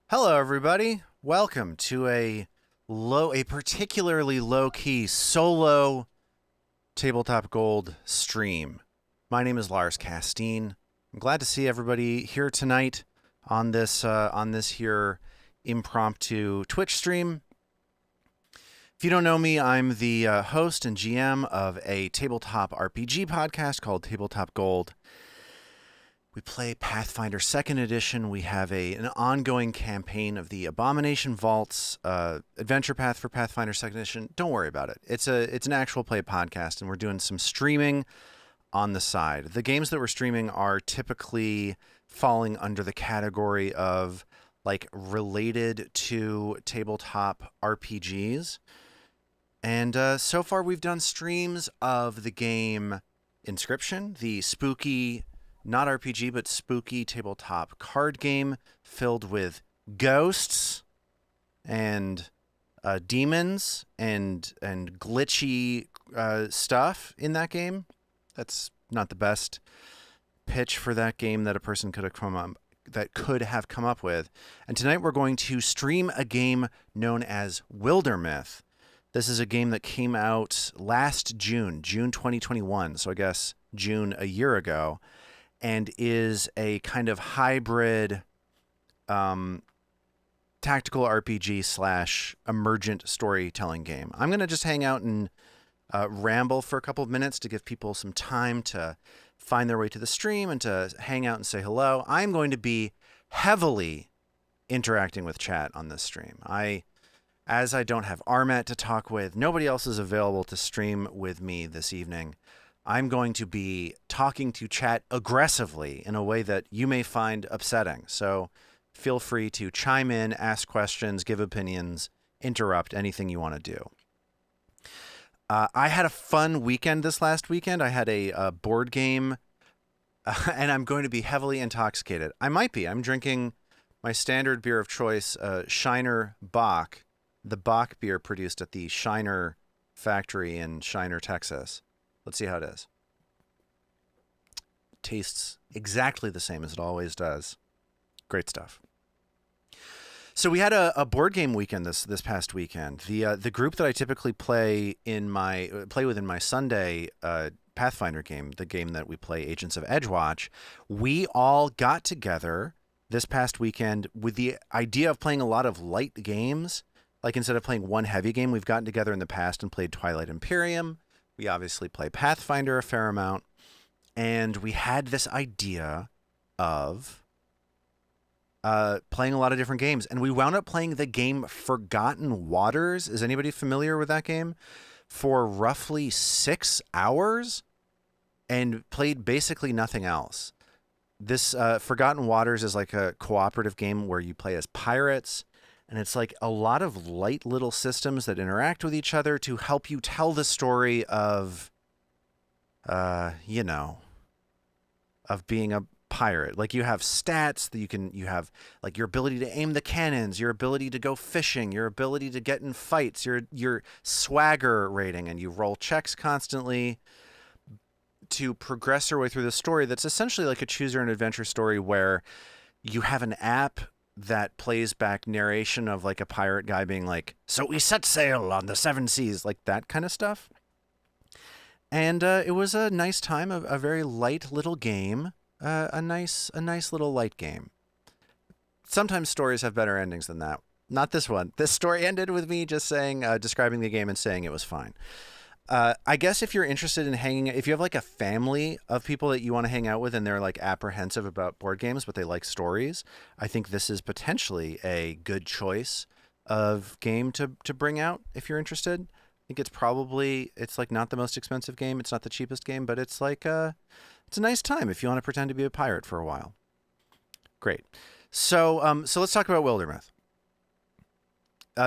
Hello, everybody. Welcome to a particularly low-key solo Tabletop Gold stream. My name is Lars Castine. I'm glad to see everybody here tonight on this here impromptu Twitch stream. If you don't know me, I'm the host and GM of a tabletop RPG podcast called Tabletop Gold. We play Pathfinder 2nd Edition. We have an ongoing campaign of the Abomination Vaults adventure path for Pathfinder 2nd Edition. Don't worry about it. It's an actual play podcast, and we're doing some streaming on the side. The games that we're streaming are typically falling under the category of like related to tabletop RPGs. And so far we've done streams of the game Inscription, the spooky not RPG, but spooky tabletop card game filled with ghosts and demons and glitchy stuff in that game. That's not the best pitch for that game that a person could have come up with. And tonight we're going to stream a game known as Wildermyth. This is a game that came out last June 2021. So I guess June a year ago. And is a kind of hybrid tactical RPG / emergent storytelling game. I'm going to just hang out and ramble for a couple of minutes to give people some time to find their way to the stream and to hang out and say hello. I'm going to be heavily interacting with chat on this stream. As I don't have Armat to talk with, nobody else is available to stream with me this evening. I'm going to be talking to chat aggressively in a way that you may find upsetting. So feel free to chime in, ask questions, give opinions, interrupt, anything you want to do. I had a fun weekend this last weekend. I had a board game, and I'm going to be heavily intoxicated. I might be. I'm drinking my standard beer of choice, Shiner Bock, the Bock beer produced at the Shiner factory in Shiner, Texas. Let's see how it is. Tastes exactly the same as it always does. Great stuff. So we had a board game weekend this past weekend. The group that I typically play with in my Sunday Pathfinder game, the game that we play, Agents of Edgewatch, we all got together this past weekend with the idea of playing a lot of light games. Like instead of playing one heavy game, we've gotten together in the past and played Twilight Imperium. We obviously play Pathfinder a fair amount, and we had this idea of playing a lot of different games, and we wound up playing the game Forgotten Waters. Is anybody familiar with that game? For roughly 6 hours, and played basically nothing else. This Forgotten Waters is like a cooperative game where you play as pirates. And it's like a lot of light little systems that interact with each other to help you tell the story of, of being a pirate. Like you have stats that you have like your ability to aim the cannons, your ability to go fishing, your ability to get in fights, your swagger rating, and you roll checks constantly to progress your way through the story. That's essentially like a choose your own adventure story where you have an app that plays back narration of like a pirate guy being like, so we set sail on the seven seas, like that kind of stuff. And it was a nice time, a very light little game, a nice little light game. Sometimes stories have better endings than that. Not this one. This story ended with me just saying, describing the game and saying it was fine. I guess if you're interested in if you have like a family of people that you want to hang out with and they're like apprehensive about board games, but they like stories, I think this is potentially a good choice of game to bring out if you're interested. I think it's like not the most expensive game. It's not the cheapest game, but it's like, it's a nice time if you want to pretend to be a pirate for a while. Great. So let's talk about Wildermyth.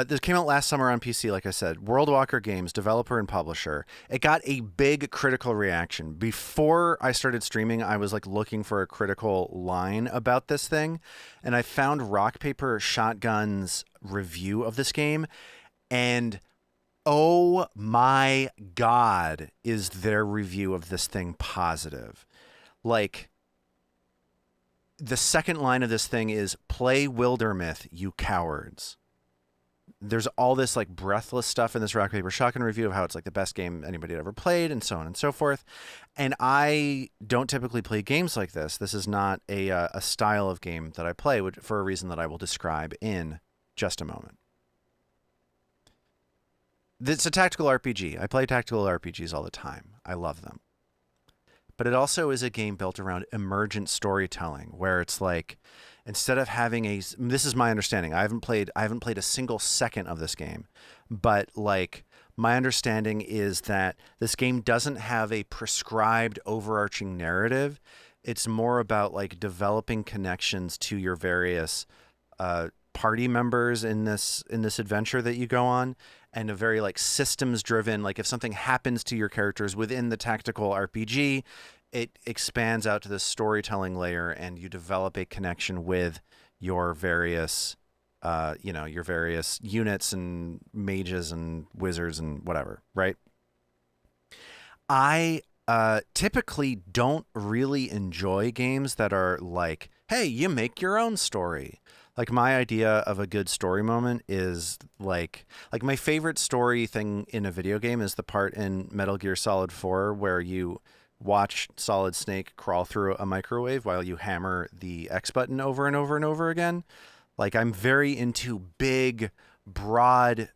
This came out last summer on PC, like I said. Worldwalker Games, developer and publisher. It got a big critical reaction. Before I started streaming, I was like looking for a critical line about this thing, and I found Rock Paper Shotgun's review of this game, and oh my god, is their review of this thing positive. Like, the second line of this thing is play Wildermyth, you cowards. There's all this like breathless stuff in this rock paper shotgun review of how it's like the best game anybody had ever played and so on and so forth. And I don't typically play games like this. This is not a style of game that I play for a reason that I will describe in just a moment. It's a tactical RPG. I play tactical RPGs all the time. I love them. But it also is a game built around emergent storytelling, where it's like, instead of having this is my understanding. I haven't played a single second of this game, but like my understanding is that this game doesn't have a prescribed overarching narrative. It's more about like developing connections to your various party members in this adventure that you go on, and a very like systems driven, like if something happens to your characters within the tactical RPG, it expands out to this storytelling layer and you develop a connection with your various your various units and mages and wizards and whatever, right? I typically don't really enjoy games that are like, hey, you make your own story. Like my idea of a good story moment is like my favorite story thing in a video game is the part in Metal Gear Solid 4 where you watch Solid Snake crawl through a microwave while you hammer the X button over and over and over again. Like I'm very into big, broad,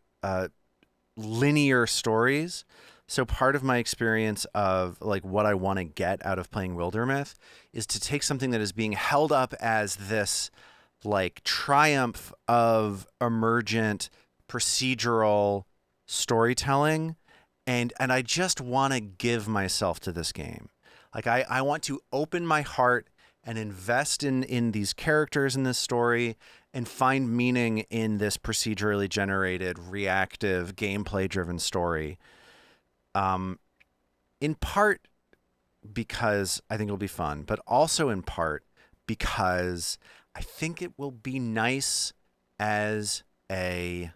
linear stories. So part of my experience of like what I want to get out of playing Wildermyth is to take something that is being held up as this like triumph of emergent procedural storytelling, and I just want to give myself to this game. Like I want to open my heart and invest in these characters in this story and find meaning in this procedurally generated, reactive, gameplay driven story. In part because I think it'll be fun, but also in part because I think it will be nice as a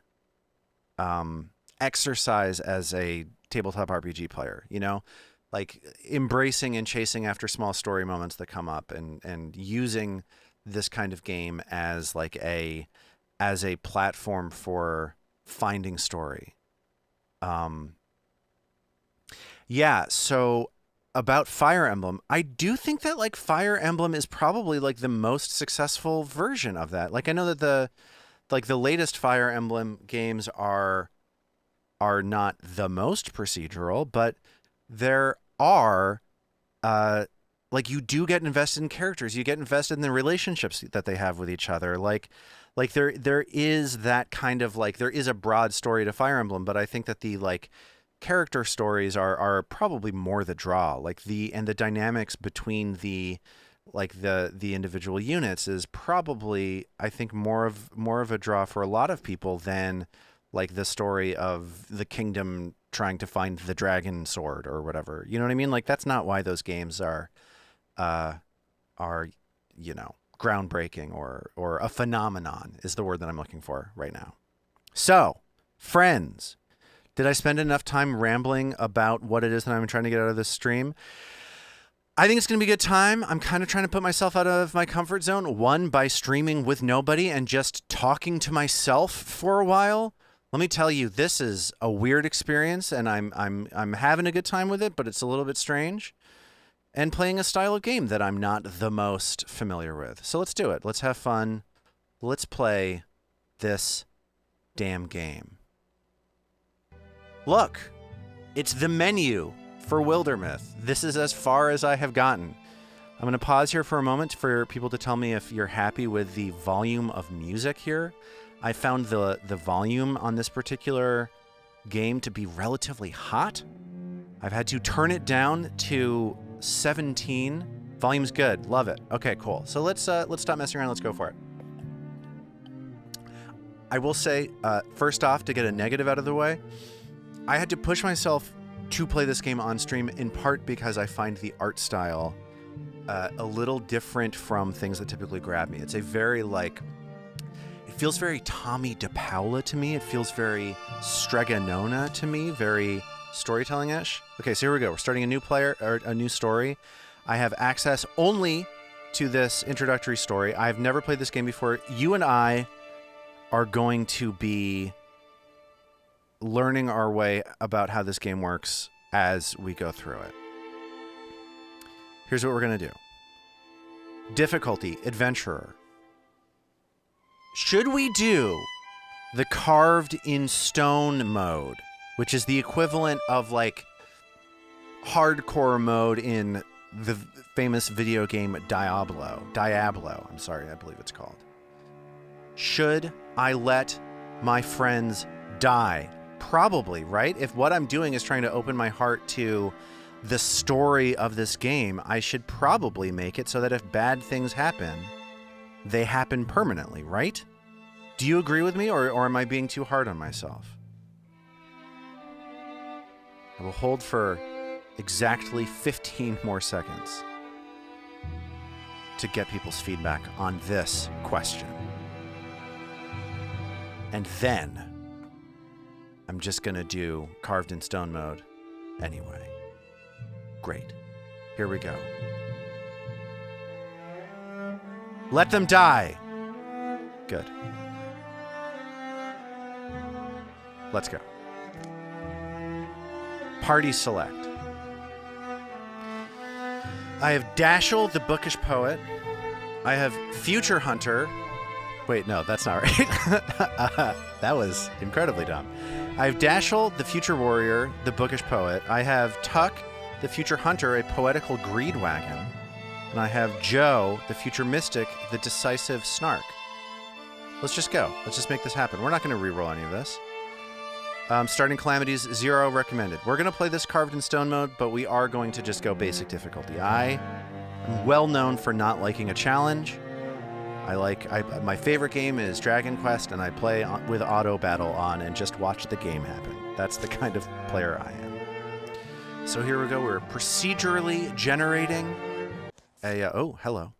exercise as a tabletop RPG player, you know, like embracing and chasing after small story moments that come up and using this kind of game as like a platform for finding story. Yeah, so about Fire Emblem, I do think that like Fire Emblem is probably like the most successful version of that. Like I know that the latest Fire Emblem games are not the most procedural, but there are like you do get invested in characters. You get invested in the relationships that they have with each other. Like there is that kind of like there is a broad story to Fire Emblem, but I think that the like character stories are probably more the draw. Like the dynamics between the individual units is probably, I think, more of a draw for a lot of people than like the story of the kingdom trying to find the dragon sword or whatever. You know what I mean? Like that's not why those games are you know, groundbreaking or a phenomenon is the word that I'm looking for right now. So, friends, did I spend enough time rambling about what it is that I'm trying to get out of this stream? I think it's going to be a good time. I'm kind of trying to put myself out of my comfort zone, one, by streaming with nobody and just talking to myself for a while. Let me tell you, this is a weird experience, and I'm having a good time with it, but it's a little bit strange. And playing a style of game that I'm not the most familiar with. So let's do it. Let's have fun. Let's play this damn game. Look, it's the menu for Wildermyth. This is as far as I have gotten. I'm going to pause here for a moment for people to tell me if you're happy with the volume of music here. I found the volume on this particular game to be relatively hot. I've had to turn it down to 17. Volume's good. Love it. Okay, cool. So let's stop messing around. Let's go for it. I will say, first off, to get a negative out of the way, I had to push myself to play this game on stream in part because I find the art style a little different from things that typically grab me. It's a very like, it feels very Tommy DePaola to me. It feels very Stregonona to me, very storytelling-ish. Okay, so here we go. We're starting a new player or a new story. I have access only to this introductory story. I've never played this game before. You and I are going to be learning our way about how this game works as we go through it. Here's what we're going to do. Difficulty, Adventurer. Should we do the carved in stone mode, which is the equivalent of like hardcore mode in the famous video game Diablo, I'm sorry, I believe it's called. Should I let my friends die? Probably, right? If what I'm doing is trying to open my heart to the story of this game, I should probably make it so that if bad things happen, they happen permanently, right? Do you agree with me, or am I being too hard on myself? I will hold for exactly 15 more seconds to get people's feedback on this question. And then I'm just going to do carved in stone mode anyway. Great. Here we go. Let them die. Good. Let's go. Party select. I have Dashel, the bookish poet. I have Future Hunter. Wait, no, that's not right. That was incredibly dumb. I have Dashel, the future warrior, the bookish poet. I have Tuck, the future hunter, a poetical greed wagon. And I have Joe, the future mystic, the decisive snark. Let's just go. Let's just make this happen. We're not going to reroll any of this. Starting calamities, 0 recommended. We're going to play this carved in stone mode, but we are going to just go basic difficulty. I am well known for not liking a challenge. My favorite game is Dragon Quest, and I play with auto battle on and just watch the game happen. That's the kind of player I am. So here we go. We're procedurally generating a... oh, hello.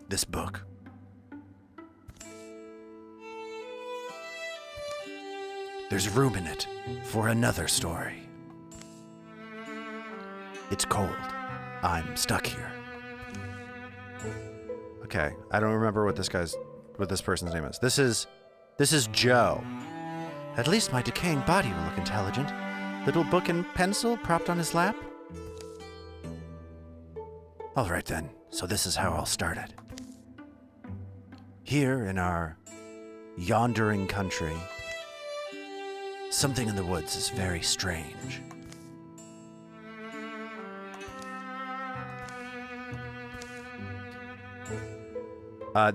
This book. There's room in it for another story. It's cold. I'm stuck here. Okay, I don't remember what this person's name is. This is Joe. At least my decaying body will look intelligent. Little book and pencil propped on his lap. All right then, so this is how I'll start it. Here in our yondering country, something in the woods is very strange.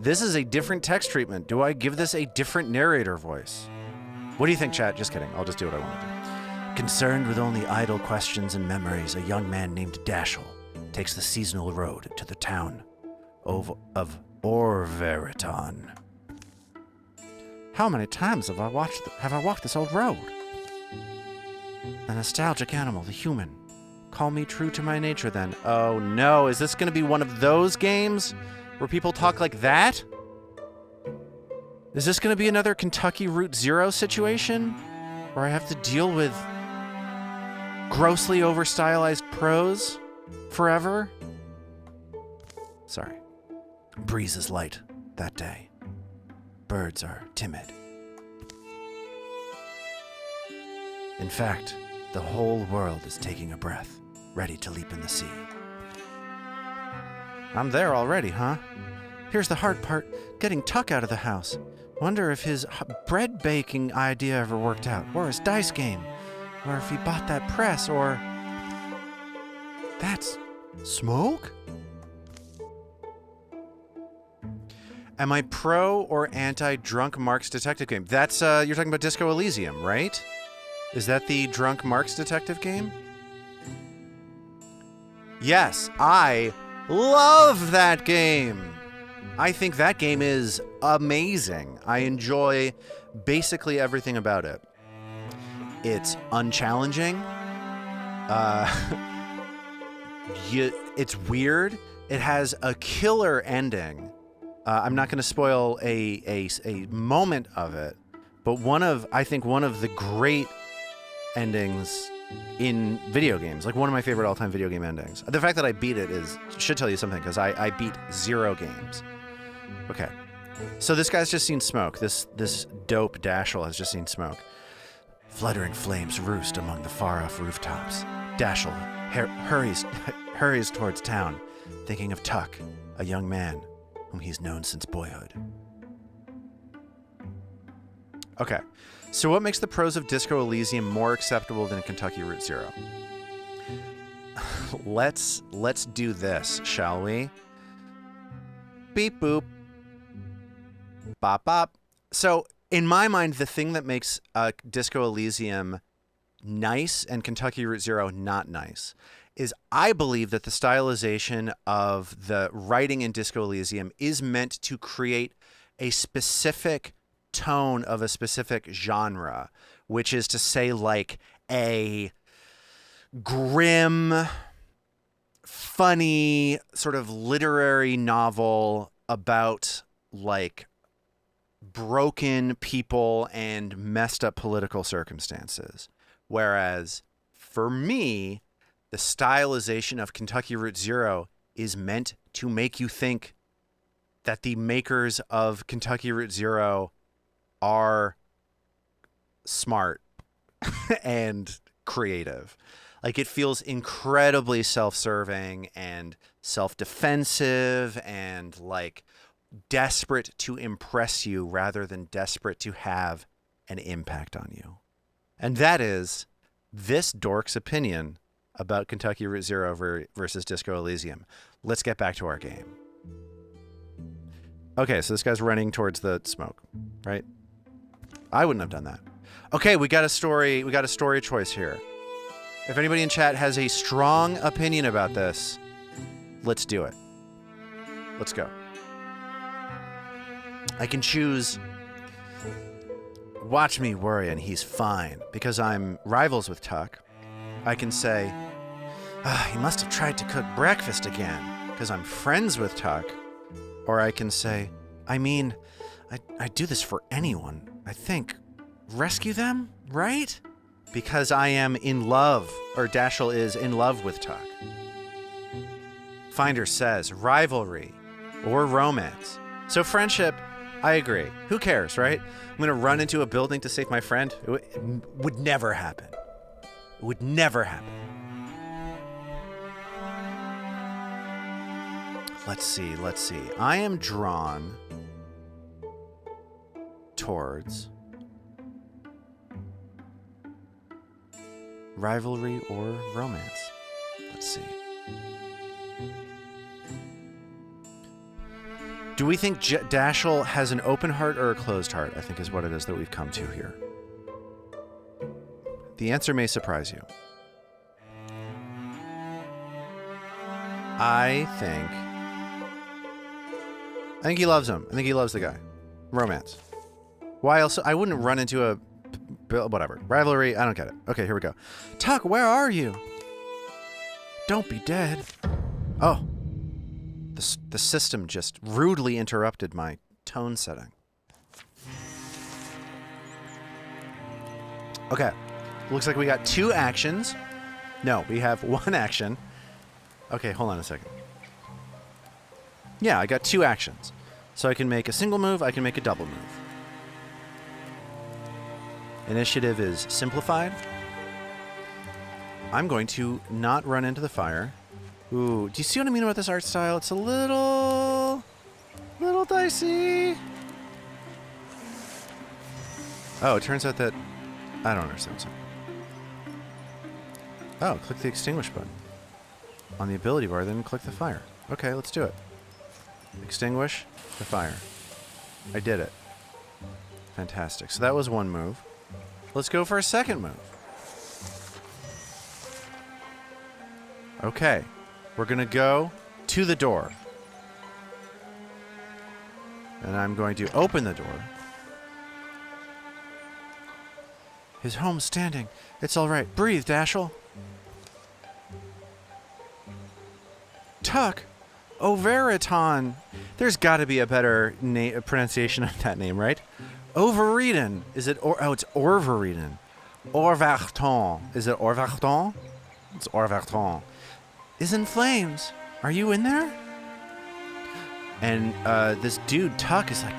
This is a different text treatment. Do I give this a different narrator voice? What do you think, chat? Just kidding. I'll just do what I want to do. Concerned with only idle questions and memories, a young man named Dashel takes the seasonal road to the town of Orveriton. How many times have I walked this old road? A nostalgic animal, the human. Call me true to my nature then. Oh no, is this going to be one of those games where people talk like that? Is this going to be another Kentucky Route Zero situation? Where I have to deal with grossly over-stylized prose forever? Sorry. Breeze is light that day. Birds are timid. In fact, the whole world is taking a breath, ready to leap in the sea. I'm there already, huh? Here's the hard part, getting Tuck out of the house. Wonder if his bread baking idea ever worked out, or his dice game, or if he bought that press, or... That's... smoke? Am I pro or anti-Drunk Mark's detective game? That's, you're talking about Disco Elysium, right? Is that the Drunk Mark's detective game? Yes, I love that game. I think that game is amazing. I enjoy basically everything about it. It's unchallenging. It's weird. It has a killer ending. I'm not going to spoil a moment of it, but I think one of the great endings in video games. Like one of my favorite all-time video game endings. The fact that I beat it should tell you something, because I beat 0 games. Okay. So this guy's just seen smoke. This dope Dashel has just seen smoke. Fluttering flames roost among the far-off rooftops. Dashel hurries towards town, thinking of Tuck, a young man whom he's known since boyhood. Okay, so what makes the prose of Disco Elysium more acceptable than Kentucky Route Zero? Let's do this, shall we? Beep boop. Bop bop. So, in my mind, the thing that makes Disco Elysium nice and Kentucky Route Zero not nice is I believe that the stylization of the writing in Disco Elysium is meant to create a specific tone of a specific genre, which is to say, like, a grim, funny, sort of literary novel about, like, broken people and messed up political circumstances. Whereas, for me, the stylization of Kentucky Route Zero is meant to make you think that the makers of Kentucky Route Zero are smart and creative. Like, it feels incredibly self-serving and self-defensive and, like, desperate to impress you rather than desperate to have an impact on you. And that is this dork's opinion about Kentucky Route Zero versus Disco Elysium. Let's get back to our game. Okay, so this guy's running towards the smoke, right? I wouldn't have done that. Okay, we got a story choice here. If anybody in chat has a strong opinion about this, let's do it. Let's go. I can choose watch me worry and he's fine because I'm rivals with Tuck. I can say, he must have tried to cook breakfast again because I'm friends with Tuck. Or I can say, I mean, I do this for anyone. I think, rescue them, right? Because I am in love, or Dashel is in love with Tuck. Finder says, rivalry or romance. So friendship, I agree. Who cares, right? I'm going to run into a building to save my friend. It would never happen. It would never happen. Let's see. I am drawn towards rivalry or romance. Let's see. Do we think Dashel has an open heart or a closed heart? I think is what it is that we've come to here. The answer may surprise you. I think he loves him. I think he loves the guy. Romance. Why else? I wouldn't run into a... whatever. Rivalry. I don't get it. Okay, here we go. Tuck, where are you? Don't be dead. Oh. The system just rudely interrupted my tone setting. Okay. Looks like we got 2 actions. No, we have 1 action. Okay, hold on a second. Yeah, I got 2 actions. So I can make a single move, I can make a double move. Initiative is simplified. I'm going to not run into the fire. Ooh, do you see what I mean about this art style? It's a little dicey. Oh, it turns out that... I don't understand what's happening. Oh, click the extinguish button. On the ability bar, then click the fire. Okay, let's do it. Extinguish the fire. I did it. Fantastic. So that was 1 move. Let's go for a second move. Okay. We're going to go to the door. And I'm going to open the door. His home's standing. It's all right. Breathe, Dashel. Tuck. Overaton. There's got to be a better pronunciation of that name, right? Overeaton. Is it? Oh, it's Orvereaton. Orvarton. Is it Orvarton? It's Orvarton. Is in flames. Are you in there? And this dude, Tuck, is like,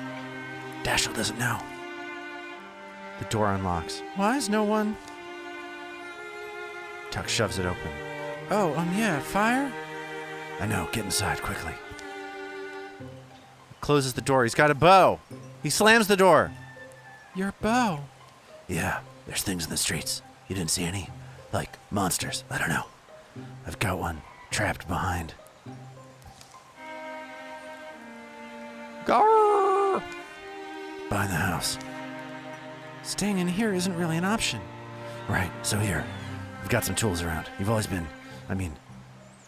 Dashel doesn't know. The door unlocks. Why is no one? Tuck shoves it open. Oh, yeah, fire? I know, get inside quickly. Closes the door. He's got a bow. He slams the door. Your bow? Yeah, there's things in the streets. You didn't see any? Like monsters. I don't know. I've got one trapped behind. Garrrr! Behind the house. Staying in here isn't really an option. Right, so here. We've got some tools around. You've always been,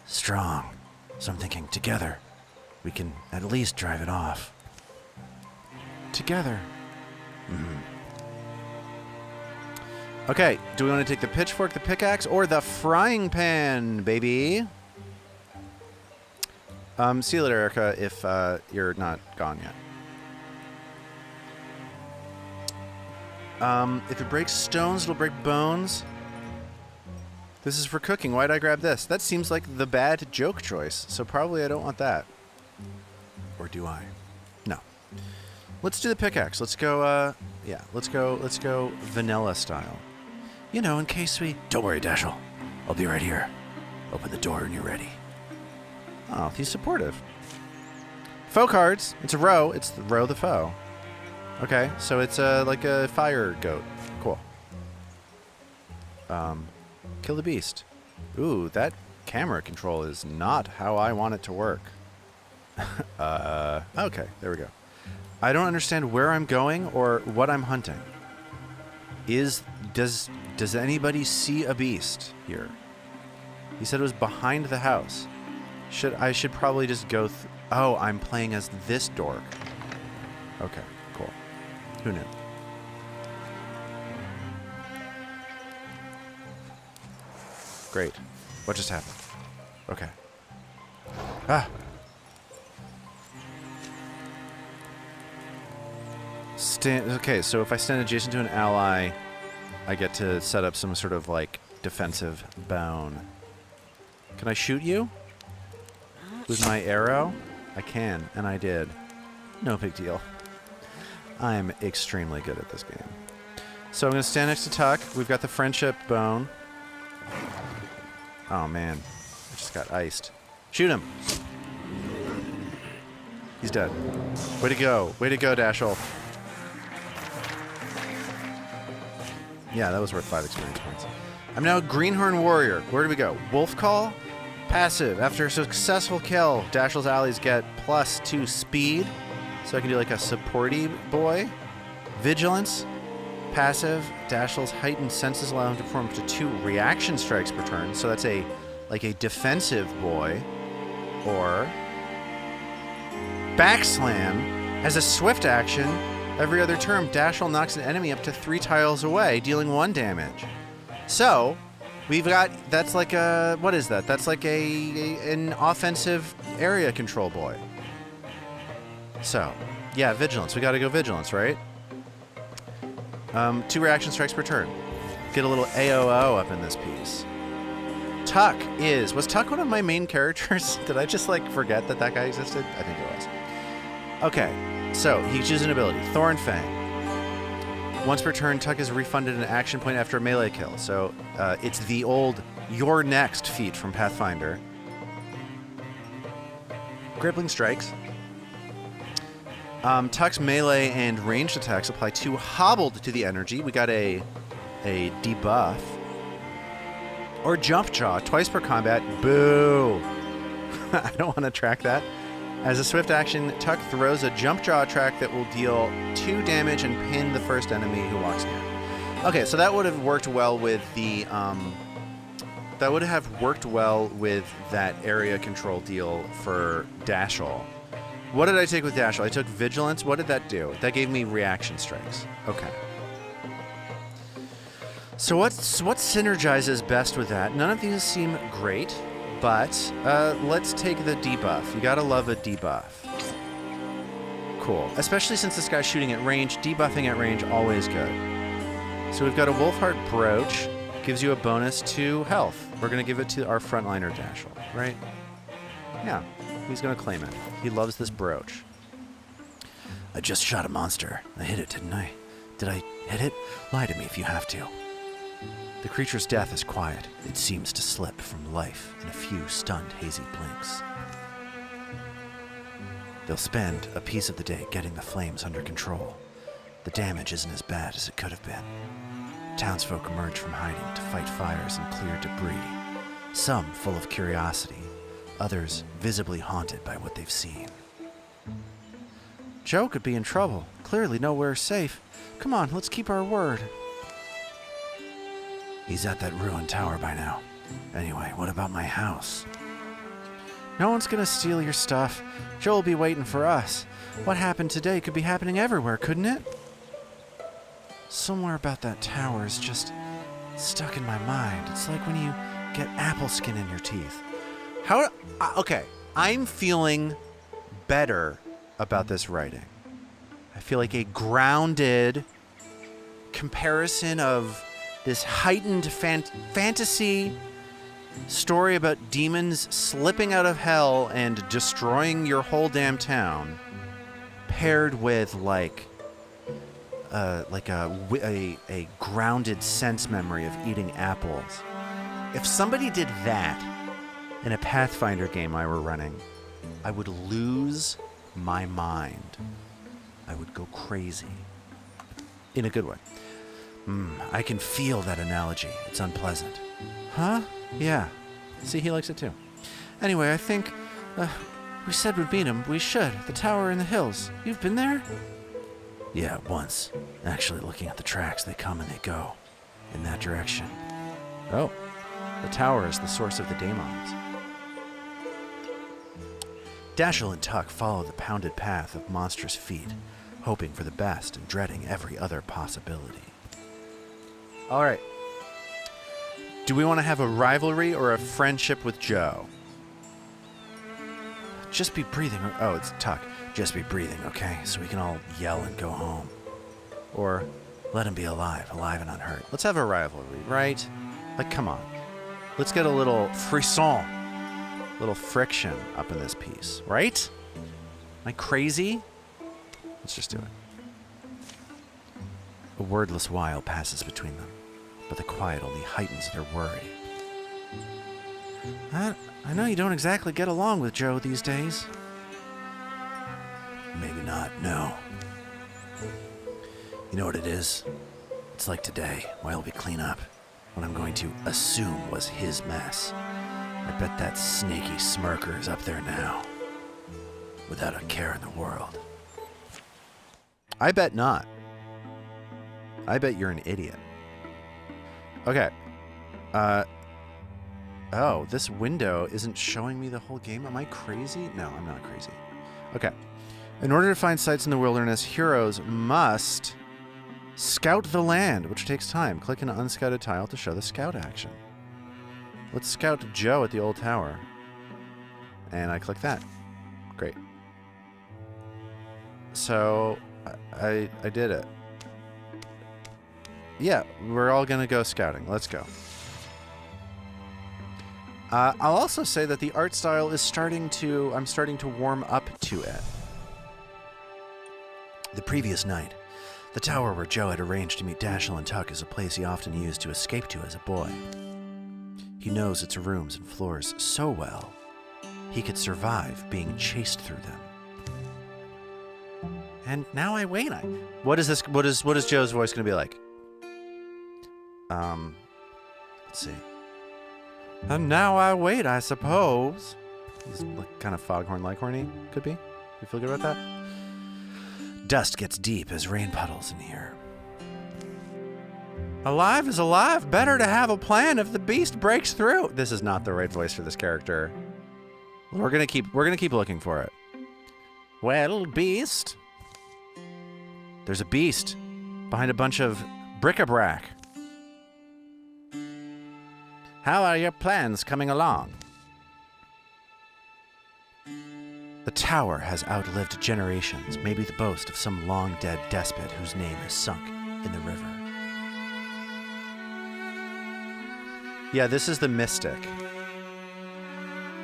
strong. So I'm thinking, together, we can at least drive it off. Together. Mm-hmm. Okay, do we want to take the pitchfork, the pickaxe, or the frying pan, baby? See you later, Erica, if you're not gone yet. If it breaks stones, it'll break bones. This is for cooking. Why'd I grab this? That seems like the bad joke choice, so probably I don't want that. Or do I? No. Let's do the pickaxe. Let's go, let's go vanilla style. You know, in case we... Don't worry, Dashel. I'll be right here. Open the door when you're ready. Oh, he's supportive. Foe cards. It's a row. It's the row the foe. Okay, so it's like a fire goat. Cool. Kill the beast. Ooh, that camera control is not how I want it to work. Okay, there we go. I don't understand where I'm going or what I'm hunting. Does anybody see a beast here? He said it was behind the house. I should probably just go oh, I'm playing as this dork. Okay, cool. Who knew? Great. What just happened? Okay. Ah! Okay, so if I stand adjacent to an ally, I get to set up some sort of, like, defensive bone. Can I shoot you? With my arrow? I can, and I did. No big deal. I'm extremely good at this game. So I'm going to stand next to Tuck. We've got the friendship bone. Oh, man. I just got iced. Shoot him! He's dead. Way to go. Way to go, Dashel. Yeah, that was worth 5 experience points. I'm now a Greenhorn Warrior. Where do we go? Wolf Call? Passive. After a successful kill, Dashel's allies get +2 speed. So I can do like a supporty boy. Vigilance. Passive. Dashel's heightened senses allow him to perform up to 2 reaction strikes per turn. So that's a defensive boy. Or Backslam. As a swift action, every other turn, Dashel knocks an enemy up to 3 tiles away, dealing 1 damage. So we've got, that's like a, what is that? That's like an offensive area control boy. So, yeah, Vigilance. We gotta go Vigilance, right? 2 reaction strikes per turn. Get a little AOO up in this piece. Tuck was Tuck one of my main characters? Did I just, like, forget that guy existed? I think it was. Okay, so he chooses an ability. Thorn Fang. Once per turn, Tuck is refunded an action point after a melee kill. So, it's the old You're Next feat from Pathfinder. Crippling Strikes. Tuck's melee and ranged attacks apply 2 hobbled to the energy. We got a debuff. Or Jump Jaw, twice per combat. Boo! I don't want to track that. As a swift action, Tuck throws a Jump Jaw attack that will deal 2 damage and pin the first enemy who walks near. Okay, so that would have worked well with the that would have worked well with that area control deal for Dashel. What did I take with Dashel? I took Vigilance. What did that do? That gave me reaction strikes. Okay. So what synergizes best with that? None of these seem great, but let's take the debuff. You gotta love a debuff. Cool. Especially since this guy's shooting at range. Debuffing at range, always good. So we've got a Wolfheart brooch. Gives you a bonus to health. We're going to give it to our frontliner, Dashel, right? Yeah, he's going to claim it. He loves this brooch. I just shot a monster. I hit it, didn't I? Did I hit it? Lie to me if you have to. The creature's death is quiet. It seems to slip from life in a few stunned, hazy blinks. They'll spend a piece of the day getting the flames under control. The damage isn't as bad as it could have been. Townsfolk emerge from hiding to fight fires and clear debris, some full of curiosity, others visibly haunted by what they've seen. Joe could be in trouble. Clearly nowhere safe. Come on, let's keep our word. He's at that ruined tower by now. Anyway, what about my house? No one's gonna steal your stuff. Joe will be waiting for us. What happened today could be happening everywhere, couldn't it? Somewhere about that tower is just stuck in my mind. It's like when you get apple skin in your teeth. Okay, I'm feeling better about this writing. I feel like a grounded comparison of this heightened fantasy story about demons slipping out of hell and destroying your whole damn town, paired with like a grounded sense memory of eating apples. If somebody did that in a Pathfinder game I were running, I would lose my mind. I would go crazy. In a good way. I can feel that analogy. It's unpleasant. Huh? Yeah. See, he likes it too. Anyway, I think we said we'd beat him. We should. The tower in the hills. You've been there? Yeah, once. Actually, looking at the tracks, they come and they go. In that direction. Oh. The tower is the source of the daemons. Dashel and Tuck follow the pounded path of monstrous feet, hoping for the best and dreading every other possibility. All right. Do we want to have a rivalry or a friendship with Joe? Just be breathing. Oh, it's Tuck. Just be breathing, okay? So we can all yell and go home. Or let him be alive and unhurt. Let's have a rivalry, right? Like, come on. Let's get a little frisson, little friction up in this piece, right? Am I crazy? Let's just do it. A wordless while passes between them, but the quiet only heightens their worry. I know you don't exactly get along with Joe these days. Maybe not, no. You know what it is? It's like today, while we clean up, what I'm going to assume was his mess. I bet that snaky smirker is up there now, without a care in the world. I bet not. I bet you're an idiot. Okay. Oh, this window isn't showing me the whole game. Am I crazy? No, I'm not crazy. Okay. In order to find sites in the wilderness, heroes must scout the land, which takes time. Click an unscouted tile to show the scout action. Let's scout Joe at the old tower. And I click that. Great. So, I did it. Yeah, we're all going to go scouting. Let's go. I'll also say that the art style is I'm starting to warm up to it. The previous night, the tower where Joe had arranged to meet Dashel and Tuck is a place he often used to escape to as a boy. He knows its rooms and floors so well, he could survive being chased through them. And now I wait. What is this? What is Joe's voice going to be like? Let's see. And now I wait, I suppose. He's like kind of foghorn leghorny, could be. You feel good about that? Dust gets deep as rain puddles in here. Alive is alive. Better to have a plan if the beast breaks through. This is not the right voice for this character. We're gonna keep looking for it. Well, beast. There's a beast behind a bunch of bric-a-brac. How are your plans coming along? The tower has outlived generations, maybe the boast of some long-dead despot whose name is sunk in the river. Yeah, this is the mystic.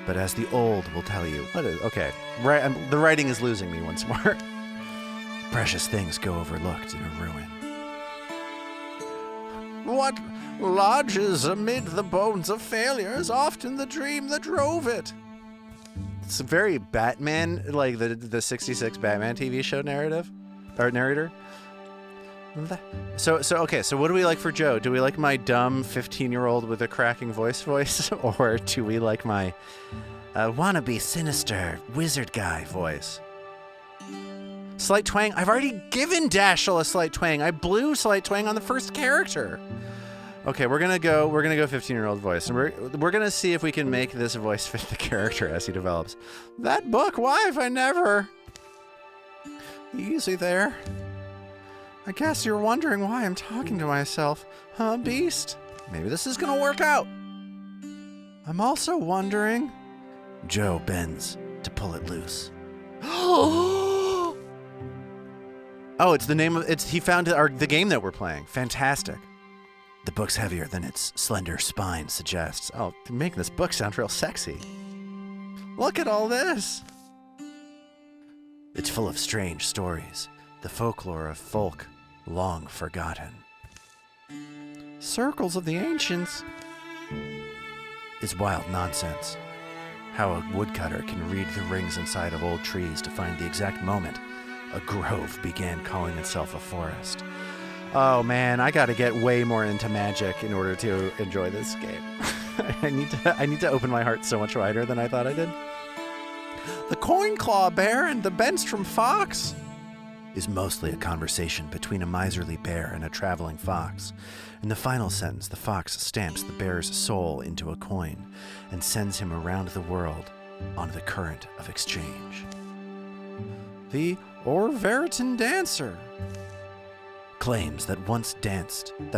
But as the old will tell you, what is okay? Right, the writing is losing me once more. Precious things go overlooked in a ruin. What lodges amid the bones of failure is often the dream that drove it. It's very Batman, like the 66 Batman TV show narrative, or narrator. So okay, so what do we like for Joe? Do we like my dumb 15-year-old with a cracking voice, or do we like my wannabe sinister wizard guy voice? Slight twang. I've already given Dashiell a slight twang. I blew slight twang on the first character. Okay, we're gonna go 15-year-old voice, and we're gonna see if we can make this voice fit the character as he develops. That book, why have I never? Easy there. I guess you're wondering why I'm talking to myself, huh, Beast? Maybe this is gonna work out. I'm also wondering. Joe bends to pull it loose. Oh, it's the name of he found the game that we're playing. Fantastic. The book's heavier than its slender spine suggests. Oh, you're making this book sound real sexy. Look at all this. It's full of strange stories, the folklore of folk long forgotten. Circles of the Ancients is wild nonsense. How a woodcutter can read the rings inside of old trees to find the exact moment a grove began calling itself a forest. Oh man, I gotta get way more into magic in order to enjoy this game. I need to open my heart so much wider than I thought I did. The Coinclaw Bear and the Benstrom Fox is mostly a conversation between a miserly bear and a traveling fox. In the final sentence, the fox stamps the bear's soul into a coin and sends him around the world on the current of exchange. The Orveritan Dancer claims that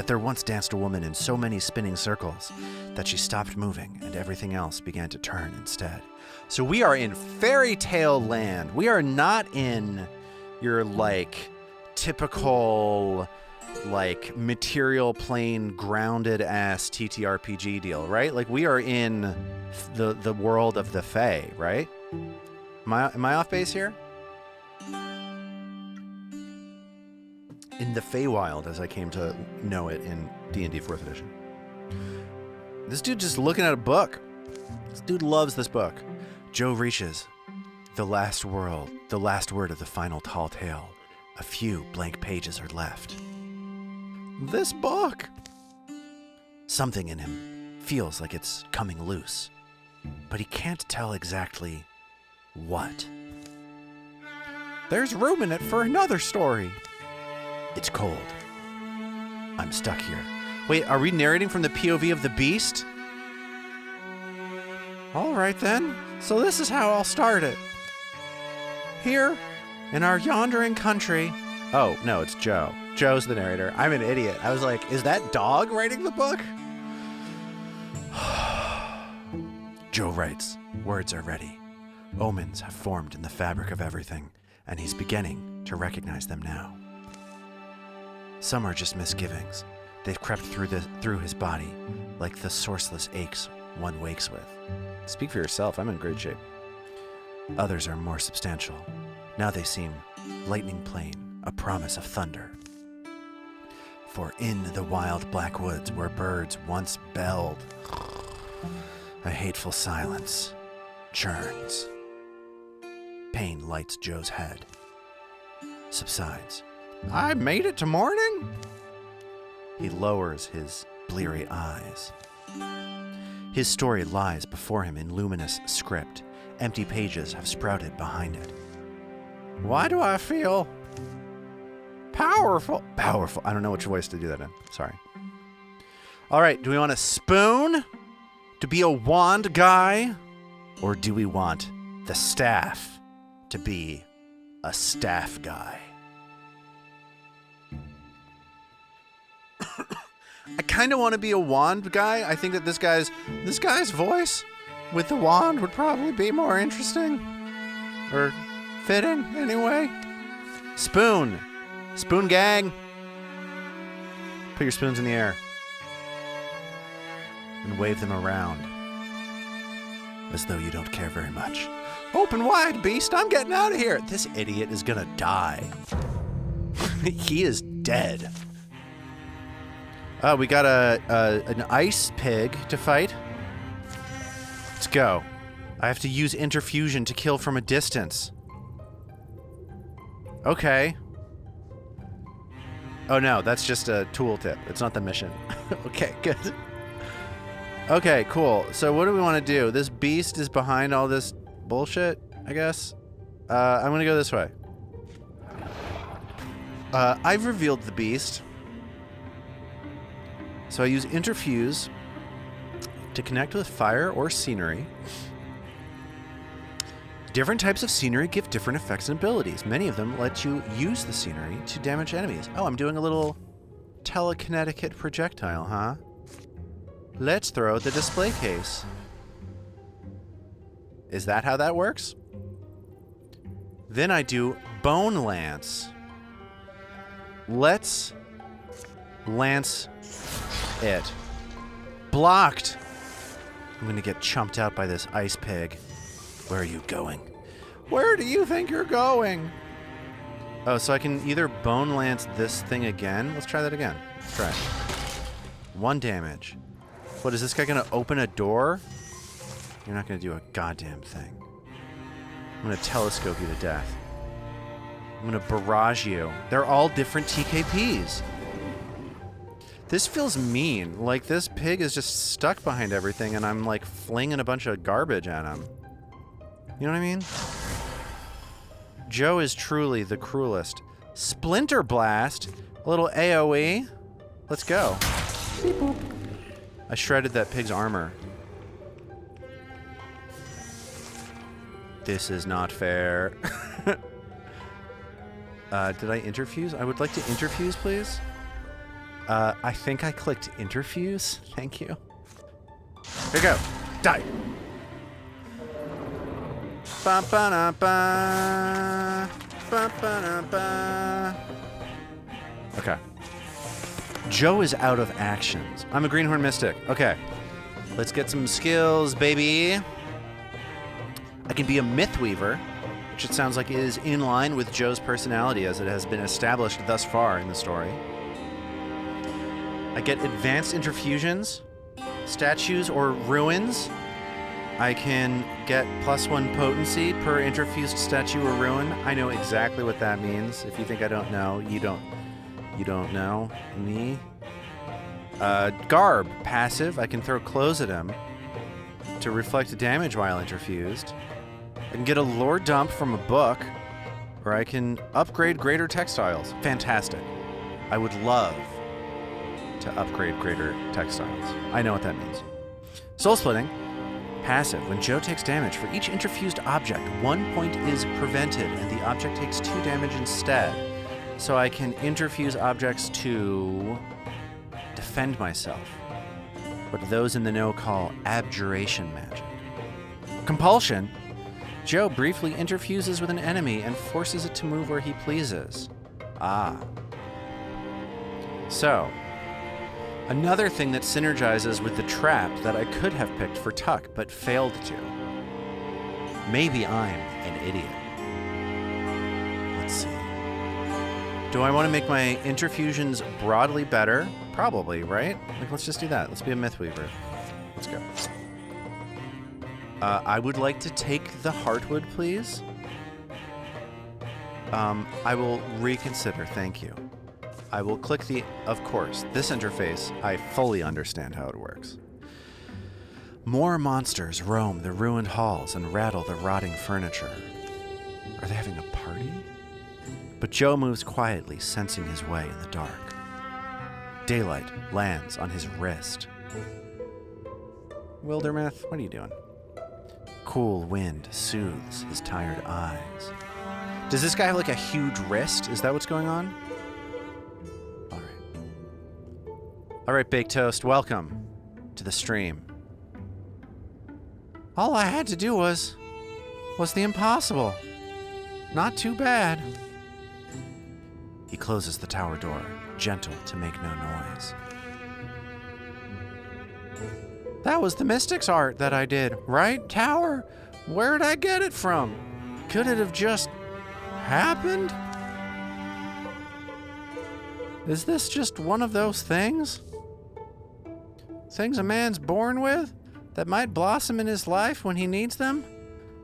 there once danced a woman in so many spinning circles that she stopped moving and everything else began to turn instead. So we are in fairy tale land. We are not in your typical material plane grounded ass TTRPG deal, right? Like we are in the world of the Fae, right? Am I off base here? In the Feywild, as I came to know it in D&D 4th edition. This dude just looking at a book. This dude loves this book. Joe reaches the last word of the final tall tale. A few blank pages are left. This book! Something in him feels like it's coming loose, but he can't tell exactly what. There's room in it for another story. It's cold. I'm stuck here. Wait, are we narrating from the POV of the beast? All right then. So this is how I'll start it. Here, in our yondering country. Oh, no, it's Joe. Joe's the narrator. I'm an idiot. I was like, is that dog writing the book? Joe writes, words are ready. Omens have formed in the fabric of everything, and he's beginning to recognize them now. Some are just misgivings. They've crept through his body, like the sourceless aches one wakes with. Speak for yourself, I'm in great shape. Others are more substantial. Now they seem lightning plain, a promise of thunder. For in the wild black woods where birds once belled, a hateful silence churns. Pain lights Joe's head, subsides. I made it to morning? He lowers his bleary eyes. His story lies before him in luminous script. Empty pages have sprouted behind it. Why do I feel powerful? Powerful. I don't know which voice to do that in. Sorry. All right. Do we want a spoon to be a wand guy? Or do we want the staff to be a staff guy? I kind of want to be a wand guy. I think that this guy's voice with the wand would probably be more interesting. Or fitting, anyway. Spoon. Spoon gang. Put your spoons in the air. and wave them around. As though you don't care very much. Open wide, beast! I'm getting out of here! This idiot is gonna die. He is dead. Oh, we got an ice pig to fight. Let's go. I have to use interfusion to kill from a distance. Okay. Oh no, that's just a tooltip. It's not the mission. Okay, good. Okay, cool. So what do we want to do? This beast is behind all this bullshit, I guess. I'm going to go this way. I've revealed the beast. So I use interfuse to connect with fire or scenery. Different types of scenery give different effects and abilities. Many of them let you use the scenery to damage enemies. Oh, I'm doing a little telekinetic projectile, huh? Let's throw the display case. Is that how that works? Then I do Bone Lance. Let's lance it. Blocked! I'm gonna get chumped out by this ice pig. Where are you going? Where do you think you're going? Oh, so I can either Bone Lance this thing again. Let's try that again. Let's try it. 1 damage. What, is this guy gonna open a door? You're not gonna do a goddamn thing. I'm gonna telescope you to death. I'm gonna barrage you. They're all different TKPs. This feels mean. Like, this pig is just stuck behind everything and I'm like flinging a bunch of garbage at him. You know what I mean? Joe is truly the cruelest. Splinter Blast. A little AoE. Let's go. Beep boop. I shredded that pig's armor. This is not fair. Did I interfuse? I would like to interfuse, please. I think I clicked interfuse. Thank you. Here we go. Die. Ba ba da ba. Ba ba da ba. Okay. Joe is out of actions. I'm a Greenhorn Mystic. Okay. Let's get some skills, baby. I can be a Myth Weaver, which it sounds like is in line with Joe's personality as it has been established thus far in the story. I get advanced interfusions, statues, or ruins. I can get +1 potency per interfused statue or ruin. I know exactly what that means. If you think I don't know, you don't know me. Garb, passive. I can throw clothes at him to reflect damage while interfused. I can get a lore dump from a book, or I can upgrade greater textiles. Fantastic. I would love to upgrade greater textiles. I know what that means. Soul splitting. Passive. When Joe takes damage, for each interfused object, 1 point is prevented, and the object takes 2 damage instead. So I can interfuse objects to defend myself. What those in the know call abjuration magic. Compulsion. Joe briefly interfuses with an enemy and forces it to move where he pleases. Ah. So, another thing that synergizes with the trap that I could have picked for Tuck, but failed to. Maybe I'm an idiot. Let's see. Do I want to make my interfusions broadly better? Probably, right? Like, let's just do that. Let's be a Myth Weaver. Let's go. I would like to take the Heartwood, please. I will reconsider, thank you. I will click the, of course, this interface, I fully understand how it works. More monsters roam the ruined halls and rattle the rotting furniture. Are they having a party? But Joe moves quietly, sensing his way in the dark. Daylight lands on his wrist. Wildermyth, what are you doing? Cool wind soothes his tired eyes. Does this guy have like a huge wrist? Is that what's going on? All right, Baked Toast, welcome to the stream. All I had to do was the impossible. Not too bad. He closes the tower door, gentle to make no noise. That was the Mystics art that I did, right, Tower? Where'd I get it from? Could it have just happened? Is this just one of those things? Things a man's born with that might blossom in his life when he needs them?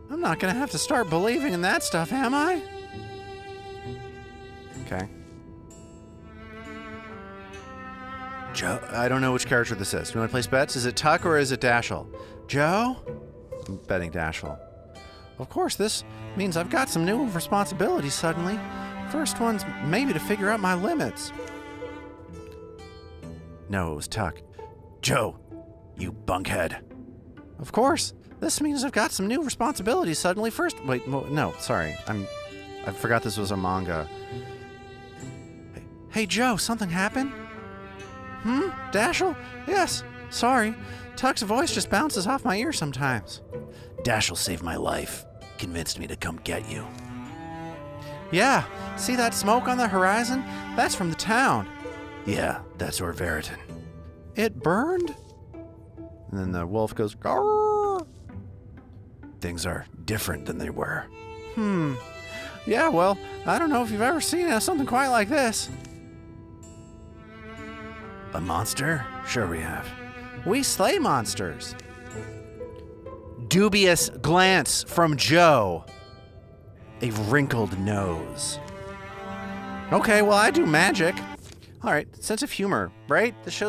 I'm not gonna have to start believing in that stuff, am I? Okay. Joe, I don't know which character this is. Do you want to place bets? Is it Tuck or is it Dashel? Joe? I'm betting Dashel. Of course, this means I've got some new responsibilities suddenly. First one's maybe to figure out my limits. No, it was Tuck. Joe, you bunkhead. Of course, this means I've got some new responsibilities suddenly. First, wait, no, sorry. I forgot this was a manga. Hey, Joe, something happened? Dashel? Yes, sorry. Tuck's voice just bounces off my ear sometimes. Dashel saved my life. Convinced me to come get you. Yeah, see that smoke on the horizon? That's from the town. Yeah, that's Orveritan. It burned? And then the wolf goes, Garr! Things are different than they were. Yeah, well, I don't know if you've ever seen something quite like this. A monster? Sure we have. We slay monsters. Dubious glance from Joe. A wrinkled nose. Okay, well, I do magic. All right, sense of humor, right? This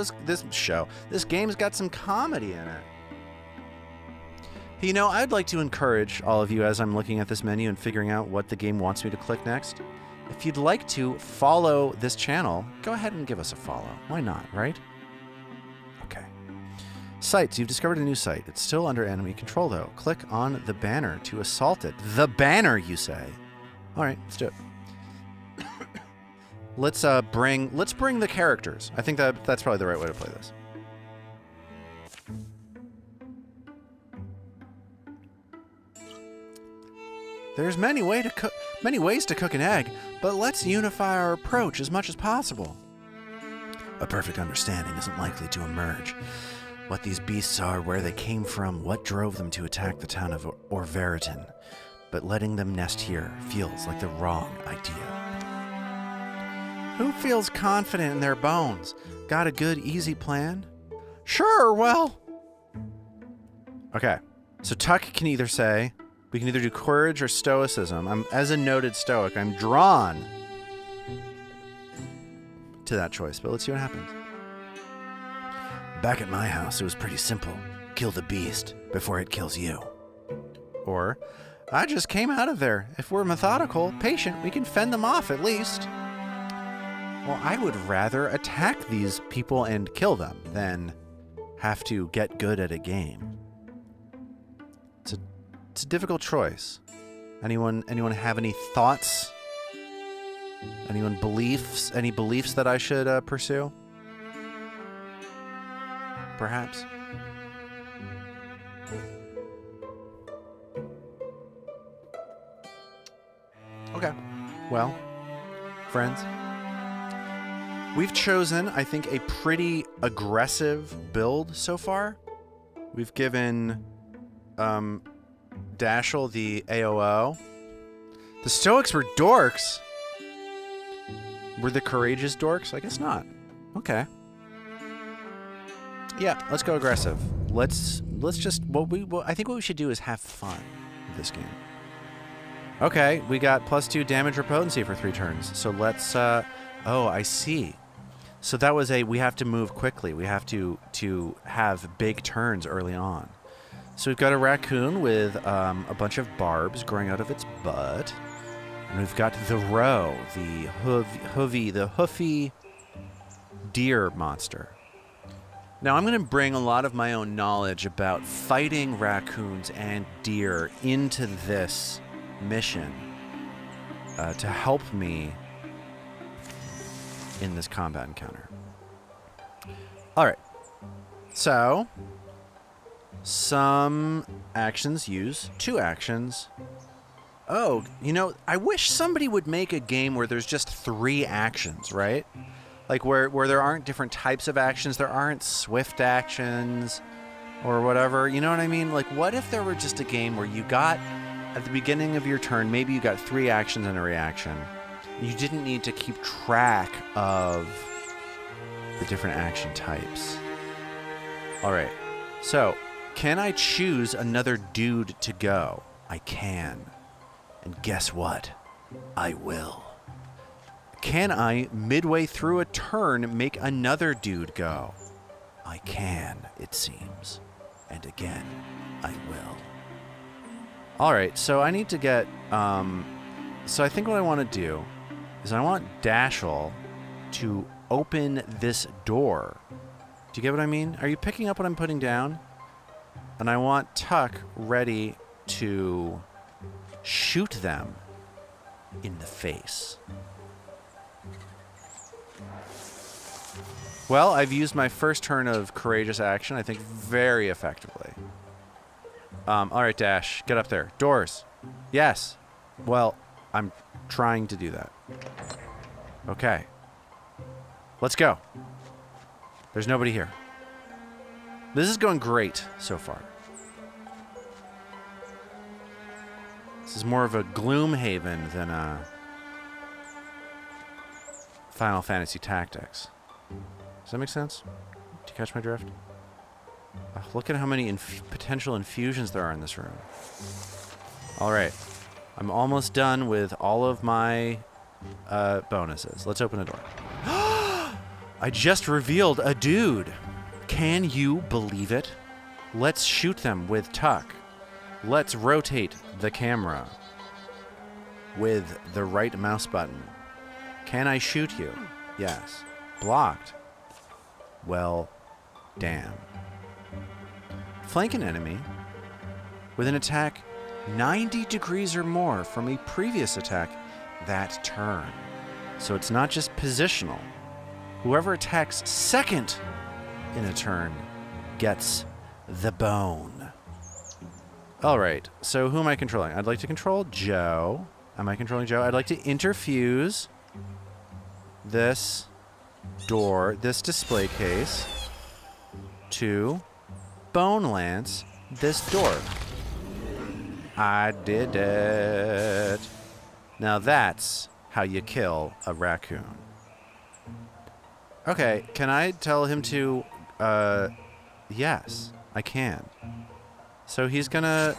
game's got some comedy in it. You know, I'd like to encourage all of you as I'm looking at this menu and figuring out what the game wants me to click next. If you'd like to follow this channel, go ahead and give us a follow. Why not, right? Okay. Sites. You've discovered a new site. It's still under enemy control, though. Click on the banner to assault it. The banner, you say? All right, let's do it. Let's bring the characters. I think that's probably the right way to play this. There's many ways to cook an egg, but let's unify our approach as much as possible. A perfect understanding isn't likely to emerge. What these beasts are, where they came from, what drove them to attack the town of Orveritan. But letting them nest here feels like the wrong idea. Who feels confident in their bones? Got a good, easy plan? Sure, well... Okay, so Tuck can either say... We can either do courage or stoicism. As a noted stoic, I'm drawn to that choice, but let's see what happens. Back at my house, it was pretty simple. Kill the beast before it kills you. Or, I just came out of there. If we're methodical, patient, we can fend them off at least. Well, I would rather attack these people and kill them than have to get good at a game. It's a difficult choice. Anyone have any thoughts? Any beliefs that I should pursue? Perhaps. Okay. Well, friends, we've chosen, I think, a pretty aggressive build so far. We've given Dashel the AOO. The Stoics were dorks. Were the courageous dorks? I guess not. Okay. Yeah, let's go aggressive. Let's just I think what we should do is have fun with this game. Okay, we got +2 damage or potency for 3 turns. So let's oh, I see. So that was we have to move quickly. We have to have big turns early on. So we've got a raccoon with a bunch of barbs growing out of its butt. And we've got the roe, the hoofy deer monster. Now I'm going to bring a lot of my own knowledge about fighting raccoons and deer into this mission to help me in this combat encounter. All right. So some actions use 2 actions. Oh, you know, I wish somebody would make a game where there's just 3 actions, right? Like where there aren't different types of actions. There aren't swift actions. or whatever. You know what I mean? Like, what if there were just a game where you got, at the beginning of your turn, maybe you got 3 actions and a reaction. You didn't need to keep track of the different action types. All right. So, can I choose another dude to go? I can. And guess what? I will. Can I, midway through a turn, make another dude go? I can, it seems. And again, I will. All right, so I need to get... so I think what I want to do is I want Dashel to open this door. Do you get what I mean? Are you picking up what I'm putting down? And I want Tuck ready to shoot them in the face. Well, I've used my first turn of courageous action, I think, very effectively. All right, Dash, get up there. Doors. Yes. Well, I'm trying to do that. Okay. Let's go. There's nobody here. This is going great so far. This is more of a Gloomhaven than a Final Fantasy Tactics. Does that make sense? Do you catch my drift? Look at how many potential infusions there are in this room. All right. I'm almost done with all of my bonuses. Let's open the door. I just revealed a dude. Can you believe it? Let's shoot them with Tuck. Let's rotate the camera with the right mouse button. Can I shoot you? Yes. Blocked. Well, damn. Flank an enemy with an attack 90 degrees or more from a previous attack that turn. So it's not just positional. Whoever attacks second in a turn gets the bone. All right, so who am I controlling? I'd like to control Joe. Am I controlling Joe? I'd like to interfuse this door, this display case, to bone lance this door. I did it. Now that's how you kill a raccoon. Okay, can I tell him to, yes, I can. So he's gonna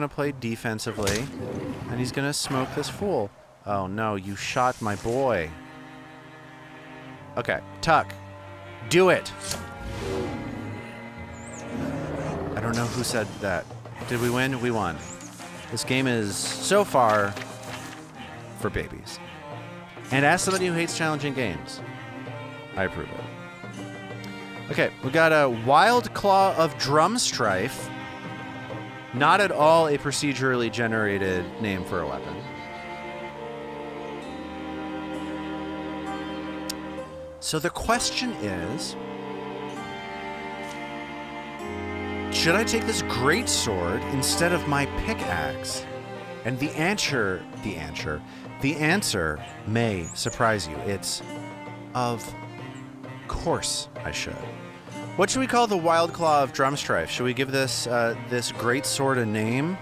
play defensively, and he's gonna smoke this fool. Oh no, you shot my boy. Okay, Tuck, do it. I don't know who said that. Did we win? We won. This game is, so far, for babies. And as somebody who hates challenging games, I approve it. Okay, we got a Wild Claw of Drumstrife. Not at all a procedurally generated name for a weapon. So the question is, should I take this great sword instead of my pickaxe? And the answer may surprise you. It's, of course I should. What should we call the Wild Claw of Drumstrife? Should we give this this great sword a name?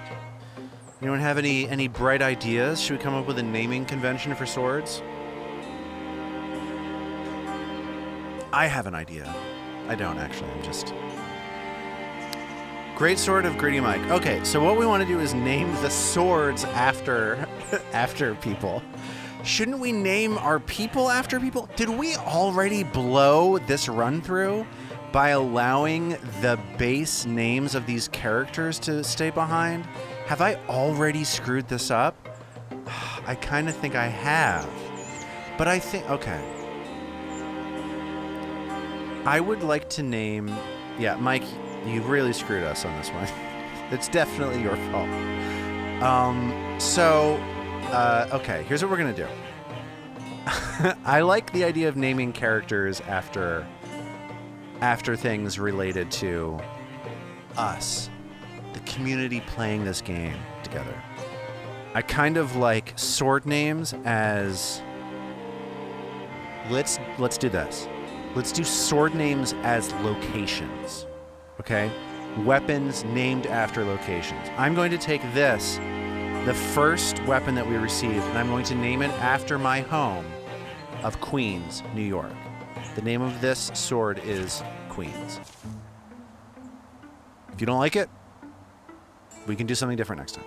Anyone have any bright ideas? Should we come up with a naming convention for swords? I have an idea. I don't actually. I'm just... Great Sword of Gritty Mike. Okay, so what we want to do is name the swords after people. Shouldn't we name our people after people? Did we already blow this run through by allowing the base names of these characters to stay behind? Have I already screwed this up? I kind of think I have. But I think, okay. I would like to name, yeah, Mike, you really screwed us on this one. It's definitely your fault. Okay, here's what we're going to do. I like the idea of naming characters after things related to us, the community playing this game together. I kind of like sword names as... Let's do this. Let's do sword names as locations. Okay? Weapons named after locations. I'm going to take this, the first weapon that we received, and I'm going to name it after my home of Queens, New York. The name of this sword is Queens. If you don't like it, we can do something different next time.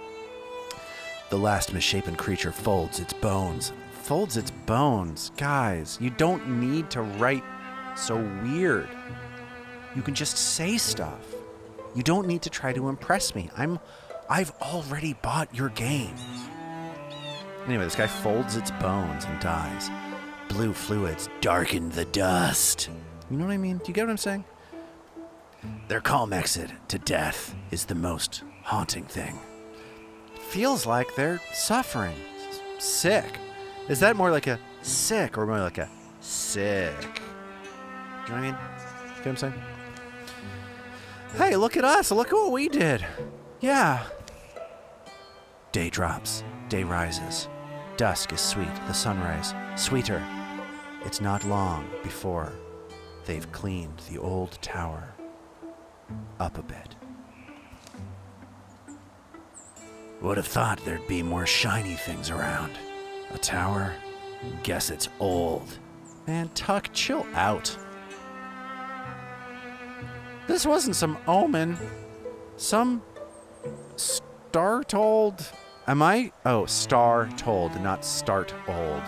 The last misshapen creature folds its bones. Folds its bones. Guys, you don't need to write so weird. You can just say stuff. You don't need to try to impress me. I've already bought your game. Anyway, this guy folds its bones and dies. Blue fluids darken the dust. You know what I mean? Do you get what I'm saying? Their calm exit to death is the most haunting thing. Feels like they're suffering. Sick. Is that more like a sick or more like a sick? Do you know what I mean? Get what I'm saying? Hey, look at us. Look at what we did. Yeah. Day drops. Day rises. Dusk is sweet. The sunrise sweeter. It's not long before they've cleaned the old tower up a bit. Would have thought there'd be more shiny things around. A tower? Guess it's old. Man, Tuck, chill out. This wasn't some omen. Some star-told... Am I? Oh, star-told, not start-old.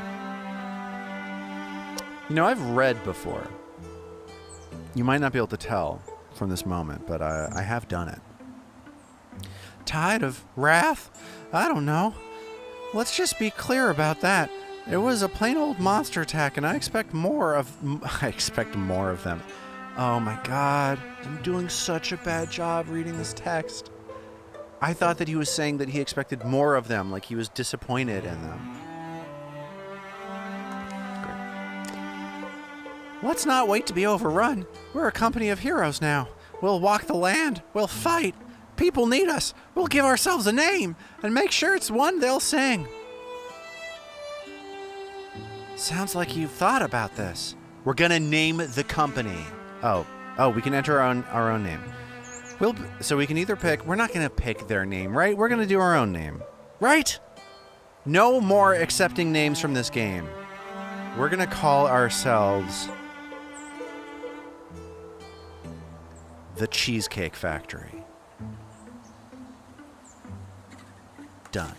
You know, I've read before. You might not be able to tell from this moment, but I have done it. Tide of wrath? I don't know. Let's just be clear about that. It was a plain old monster attack, and I expect more of them. Oh my god, I'm doing such a bad job reading this text. I thought that he was saying that he expected more of them, like he was disappointed in them. Great. Let's not wait to be overrun. We're a company of heroes now. We'll walk the land. We'll fight. People need us. We'll give ourselves a name and make sure it's one they'll sing. Sounds like you've thought about this. We're gonna name the company. Oh, we can enter our own name. So we can either pick. We're not gonna pick their name, right? We're gonna do our own name, right? No more accepting names from this game. We're gonna call ourselves the Cheesecake Factory. Done.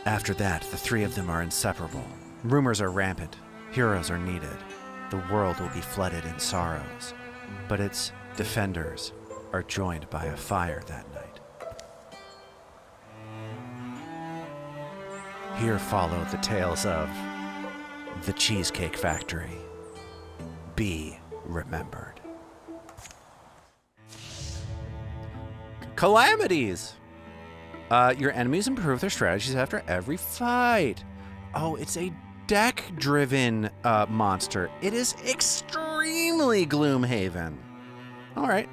After that, the three of them are inseparable. Rumors are rampant. Heroes are needed. The world will be flooded in sorrows. But its defenders are joined by a fire that night. Here follow the tales of the Cheesecake Factory. Be remembered. Calamities! Your enemies improve their strategies after every fight. Oh, it's a deck-driven monster. It is extremely Gloomhaven. All right.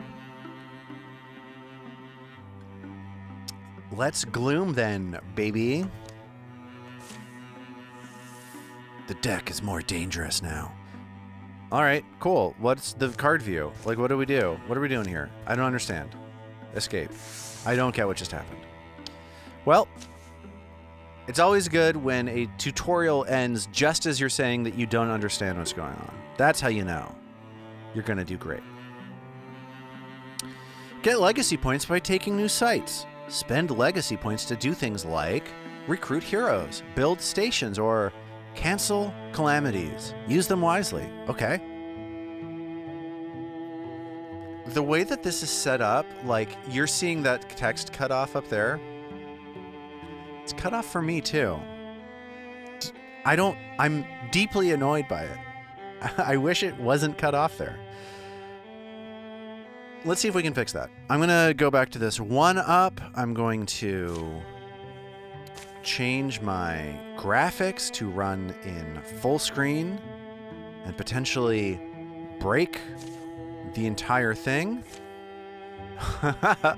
Let's gloom then, baby. The deck is more dangerous now. All right, cool. What's the card view? Like, what do we do? What are we doing here? I don't understand. Escape. I don't get what just happened. Well, it's always good when a tutorial ends just as you're saying that you don't understand what's going on. That's how you know you're going to do great. Get legacy points by taking new sites. Spend legacy points to do things like recruit heroes, build stations, or cancel calamities. Use them wisely. Okay. The way that this is set up, like, you're seeing that text cut off up there. It's cut off for me, too. I'm deeply annoyed by it. I wish it wasn't cut off there. Let's see if we can fix that. I'm going to go back to this one up. I'm going to change my graphics to run in full screen and potentially break the entire thing.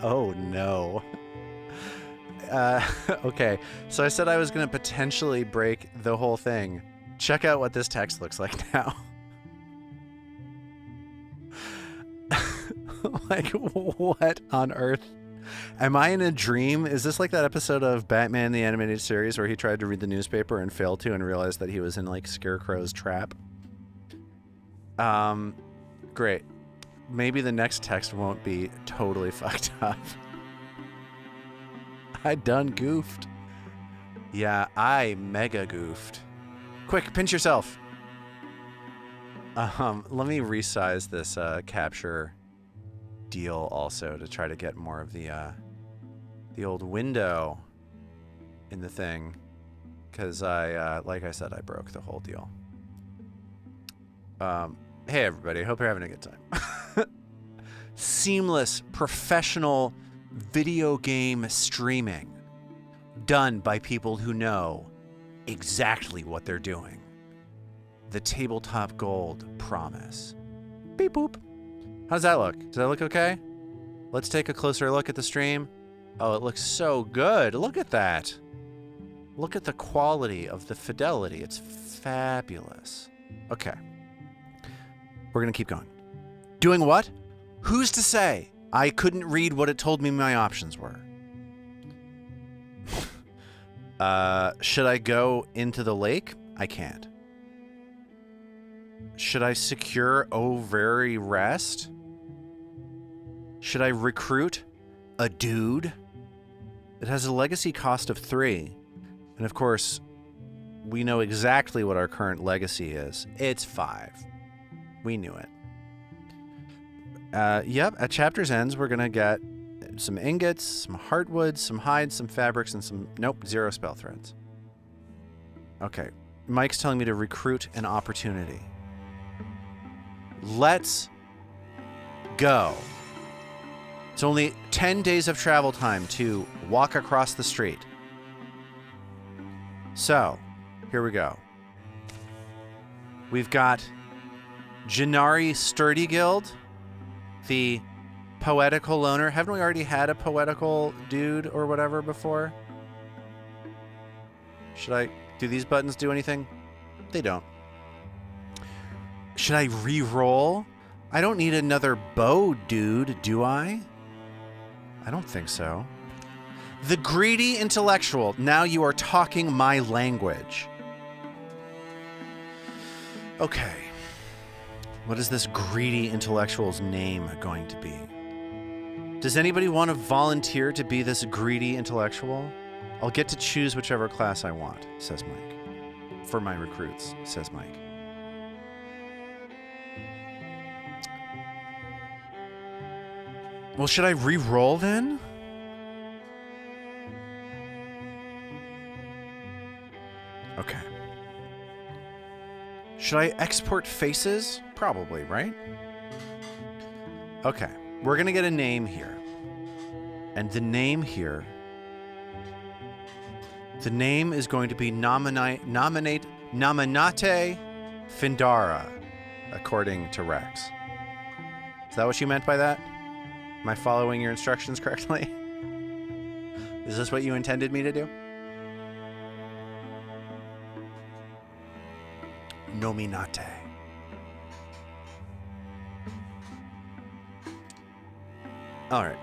Oh, no. Okay, so I said I was going to potentially break the whole thing. Check out what this text looks like now. Like, what on earth? Am I in a dream? Is this like that episode of Batman the Animated Series where he tried to read the newspaper and failed to and realized that he was in like Scarecrow's trap? Great. Maybe the next text won't be totally fucked up. I done goofed. Yeah, I mega goofed. Quick, pinch yourself. Let me resize this capture deal also to try to get more of the old window in the thing, because I like I said, I broke the whole deal. Hey everybody, hope you're having a good time. Seamless professional video game streaming done by people who know exactly what they're doing. The Tabletop Gold promise. Beep boop. How does that look? Does that look okay? Let's take a closer look at the stream. Oh, it looks so good. Look at that. Look at the quality of the fidelity. It's fabulous. Okay. We're going to keep going. Doing what? Who's to say? I couldn't read what it told me my options were. Should I go into the lake? I can't. Should I secure very rest? Should I recruit a dude? It has a legacy cost of 3. And of course, we know exactly what our current legacy is. It's 5. We knew it. Yep, at chapter's ends, we're going to get some ingots, some heartwood, some hides, some fabrics, and some... Nope, 0 spell threads. Okay. Mike's telling me to recruit an opportunity. Let's go. It's only 10 days of travel time to walk across the street. So, here we go. We've got Janari Sturdy Guild, the poetical loner. Haven't we already had a poetical dude or whatever before? Do these buttons do anything? They don't. Should I re-roll? I don't need another bow dude, do I? I don't think so. The greedy intellectual. Now you are talking my language. Okay. What is this greedy intellectual's name going to be? Does anybody want to volunteer to be this greedy intellectual? I'll get to choose whichever class I want, says Mike. For my recruits, says Mike. Well, should I re-roll then? Okay. Should I export faces? Probably, right? Okay. We're going to get a name here. And the name here... The name is going to be Nominate Findara, according to Rex. Is that what you meant by that? Am I following your instructions correctly? Is this what you intended me to do? Nominate. All right.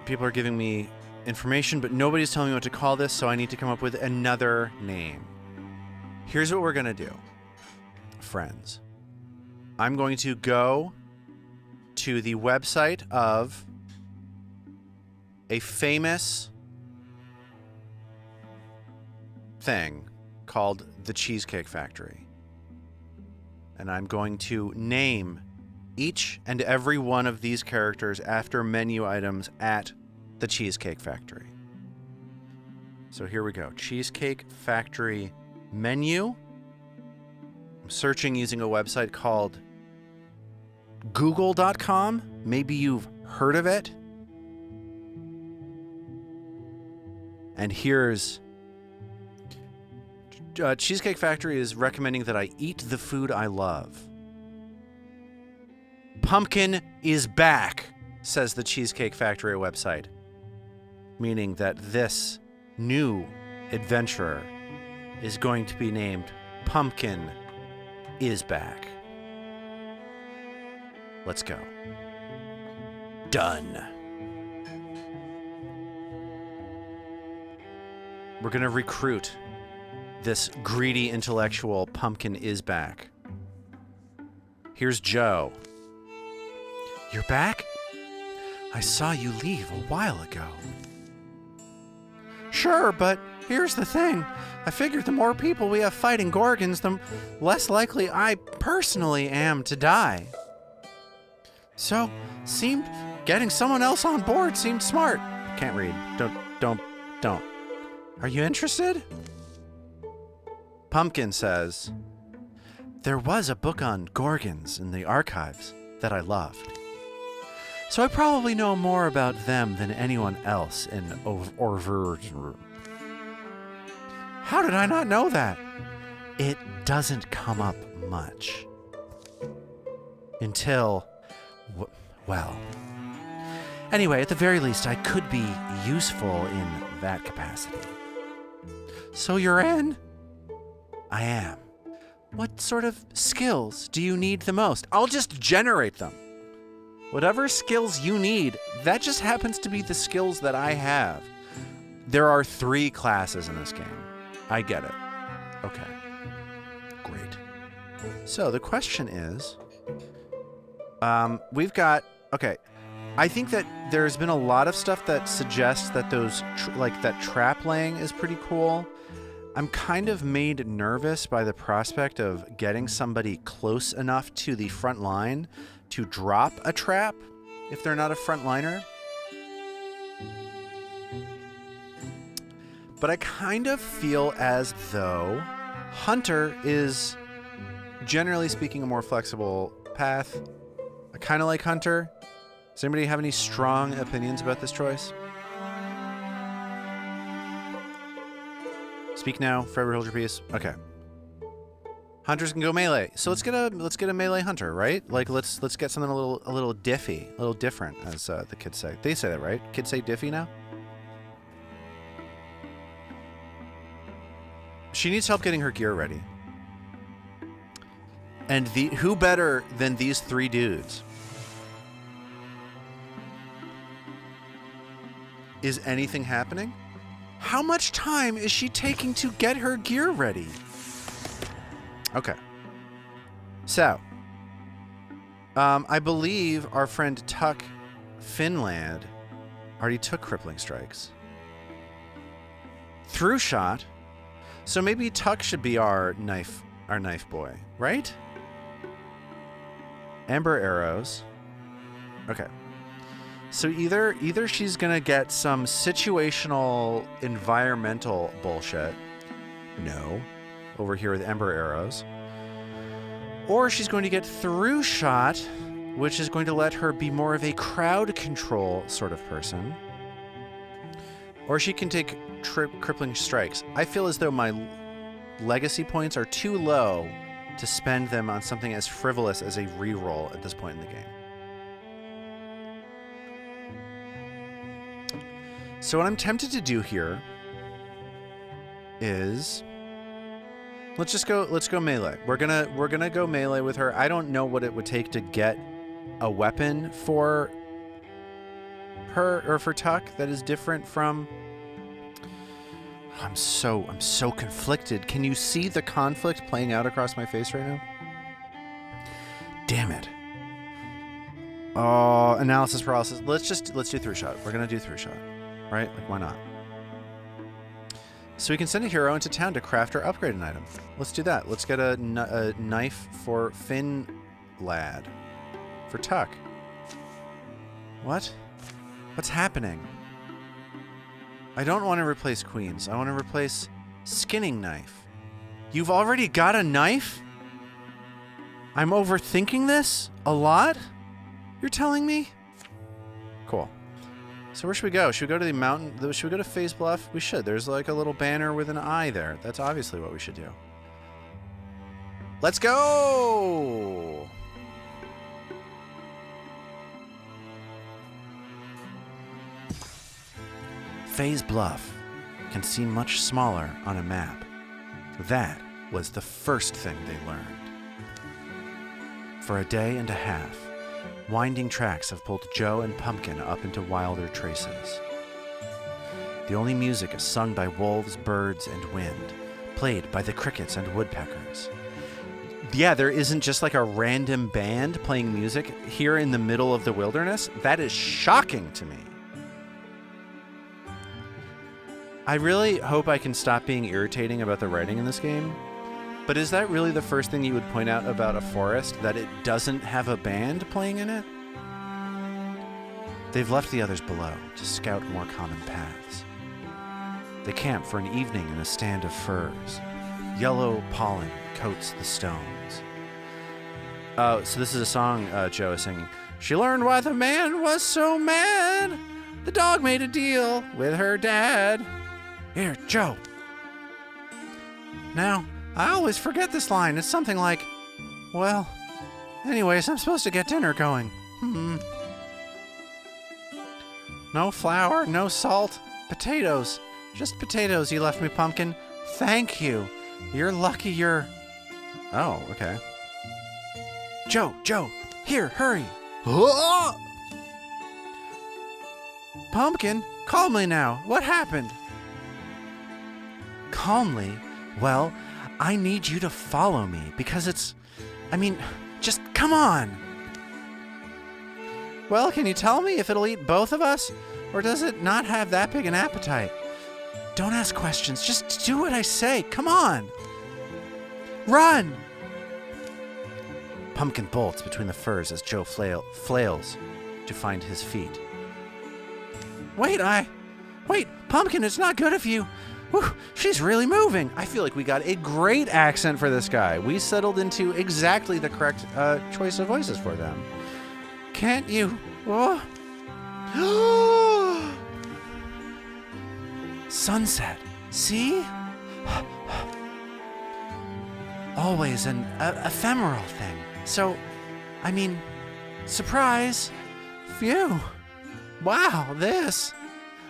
People are giving me information, but nobody's telling me what to call this, so I need to come up with another name. Here's what we're going to do, friends. I'm going to go to the website of a famous thing called the Cheesecake Factory. And I'm going to name each and every one of these characters after menu items at the Cheesecake Factory. So here we go. Cheesecake Factory menu. I'm searching using a website called Google.com. Maybe you've heard of it. And here's... Cheesecake Factory is recommending that I eat the food I love. Pumpkin is back, says the Cheesecake Factory website. Meaning that this new adventurer is going to be named Pumpkin is back. Let's go. Done. We're going to recruit this greedy intellectual Pumpkin is back. Here's Joe. You're back? I saw you leave a while ago. Sure, but here's the thing. I figured the more people we have fighting Gorgons, the less likely I personally am to die. So, getting someone else on board seemed smart. Can't read. Don't. Are you interested? Pumpkin says, there was a book on Gorgons in the archives that I loved. So I probably know more about them than anyone else in Orver. How did I not know that? It doesn't come up much. Until, well. Anyway, at the very least, I could be useful in that capacity. So you're in? I am. What sort of skills do you need the most? I'll just generate them. Whatever skills you need, that just happens to be the skills that I have. There are 3 classes in this game. I get it. Okay. Great. So the question is, we've got, okay, I think that there's been a lot of stuff that suggests that those, that trap laying is pretty cool. I'm kind of made nervous by the prospect of getting somebody close enough to the front line to drop a trap if they're not a frontliner. But I kind of feel as though Hunter is, generally speaking, a more flexible path. I kind of like Hunter. Does anybody have any strong opinions about this choice? Speak now, forever hold your peace. Okay. Hunters can go melee. So let's get a melee hunter, right? Like let's get something a little diffy, a little different, as the kids say. They say that, right? Kids say diffy now? She needs help getting her gear ready. And who better than these 3 dudes? Is anything happening? How much time is she taking to get her gear ready? Okay. So, I believe our friend Tuck Finland already took crippling strikes. Through shot. So maybe Tuck should be our knife boy, right? Ember arrows. Okay. So either she's gonna get some situational environmental bullshit. No. Over here with Ember arrows. Or she's going to get through shot, which is going to let her be more of a crowd control sort of person. Or she can take crippling strikes. I feel as though my legacy points are too low to spend them on something as frivolous as a reroll at this point in the game. So what I'm tempted to do here is let's go melee. We're gonna go melee with her. I don't know what it would take to get a weapon for her or for Tuck that is different from. I'm so conflicted. Can you see the conflict playing out across my face right now? Damn it. Oh, analysis paralysis. Let's do 3-shot. We're gonna do 3-shot. Right? Like, why not? So we can send a hero into town to craft or upgrade an item. Let's do that. Let's get a knife for Finn Lad. For Tuck. What? What's happening? I don't want to replace queens. I want to replace skinning knife. You've already got a knife? I'm overthinking this a lot? You're telling me? Cool. So where should we go? Should we go to the mountain? Should we go to Phase Bluff? We should. There's like a little banner with an eye there. That's obviously what we should do. Let's go! Phase Bluff can seem much smaller on a map. That was the first thing they learned. For a day and a half, Winding tracks have pulled Joe and Pumpkin up into wilder traces. The only music is sung by wolves, birds, and wind, played by the crickets and woodpeckers. Yeah, there isn't just like a random band playing music here in the middle of the wilderness. That is shocking to me. I really hope I can stop being irritating about the writing in this game. But is that really the first thing you would point out about a forest, that it doesn't have a band playing in it? They've left the others below to scout more common paths. They camp for an evening in a stand of firs. Yellow pollen coats the stones. So this is a song Joe is singing. She learned why the man was so mad. The dog made a deal with her dad. Here, Joe. Now, I always forget this line. It's something like, well, anyways, I'm supposed to get dinner going. No flour, no salt, potatoes. Just potatoes you left me, Pumpkin. Thank you. You're lucky you're... Oh, okay. Joe, here, hurry. Pumpkin, calmly now. What happened? Calmly? Well, I need you to follow me because just come on. Well, can you tell me if it'll eat both of us? Or does it not have that big an appetite? Don't ask questions. Just do what I say. Come on. Run! Pumpkin bolts between the firs as Joe flails to find his feet. Wait, Pumpkin, it's not good of you. Whew, she's really moving. I feel like we got a great accent for this guy. We settled into exactly the correct choice of voices for them. Can't you? Oh. Sunset. See? Always an ephemeral thing. So, surprise. Phew. Wow, this.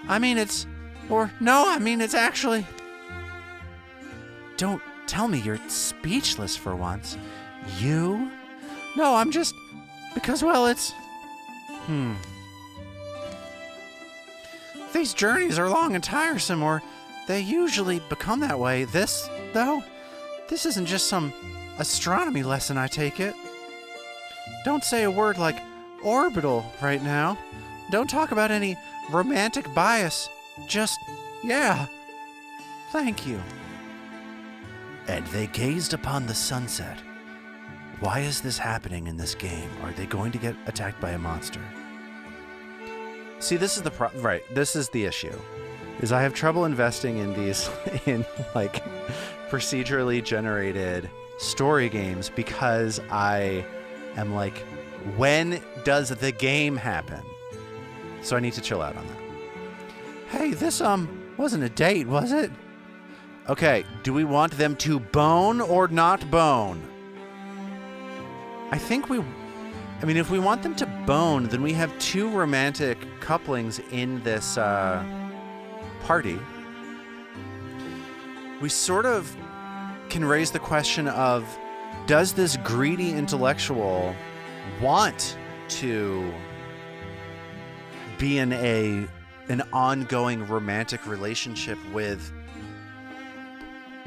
It's actually... Don't tell me you're speechless for once. You? No, I'm just... Because, well, it's... These journeys are long and tiresome, or they usually become that way. This, though, this isn't just some astronomy lesson, I take it. Don't say a word like orbital right now. Don't talk about any romantic bias. Just, yeah. Thank you. And they gazed upon the sunset. Why is this happening in this game? Are they going to get attacked by a monster? See, this is the right. This is the issue. Is I have trouble investing in these procedurally generated story games because I am like, when does the game happen? So I need to chill out on that. Hey, this wasn't a date, was it? Okay, do we want them to bone or not bone? I think if we want them to bone, then we have two romantic couplings in this party. We sort of can raise the question of, does this greedy intellectual want to be in an ongoing romantic relationship with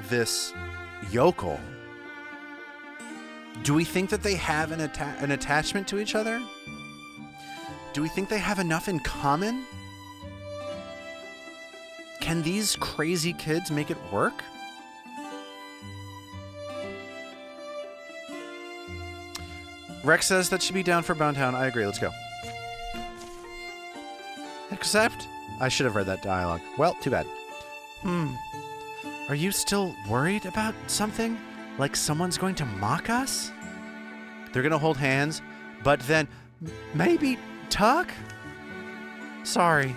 this yokel? Do we think that they have an attachment to each other? Do we think they have enough in common? Can these crazy kids make it work? Rex says that should be down for Bonetown. I agree. Let's go. Except, I should have read that dialogue. Well, too bad. Are you still worried about something? Like someone's going to mock us? They're going to hold hands, but then maybe tuck? Sorry.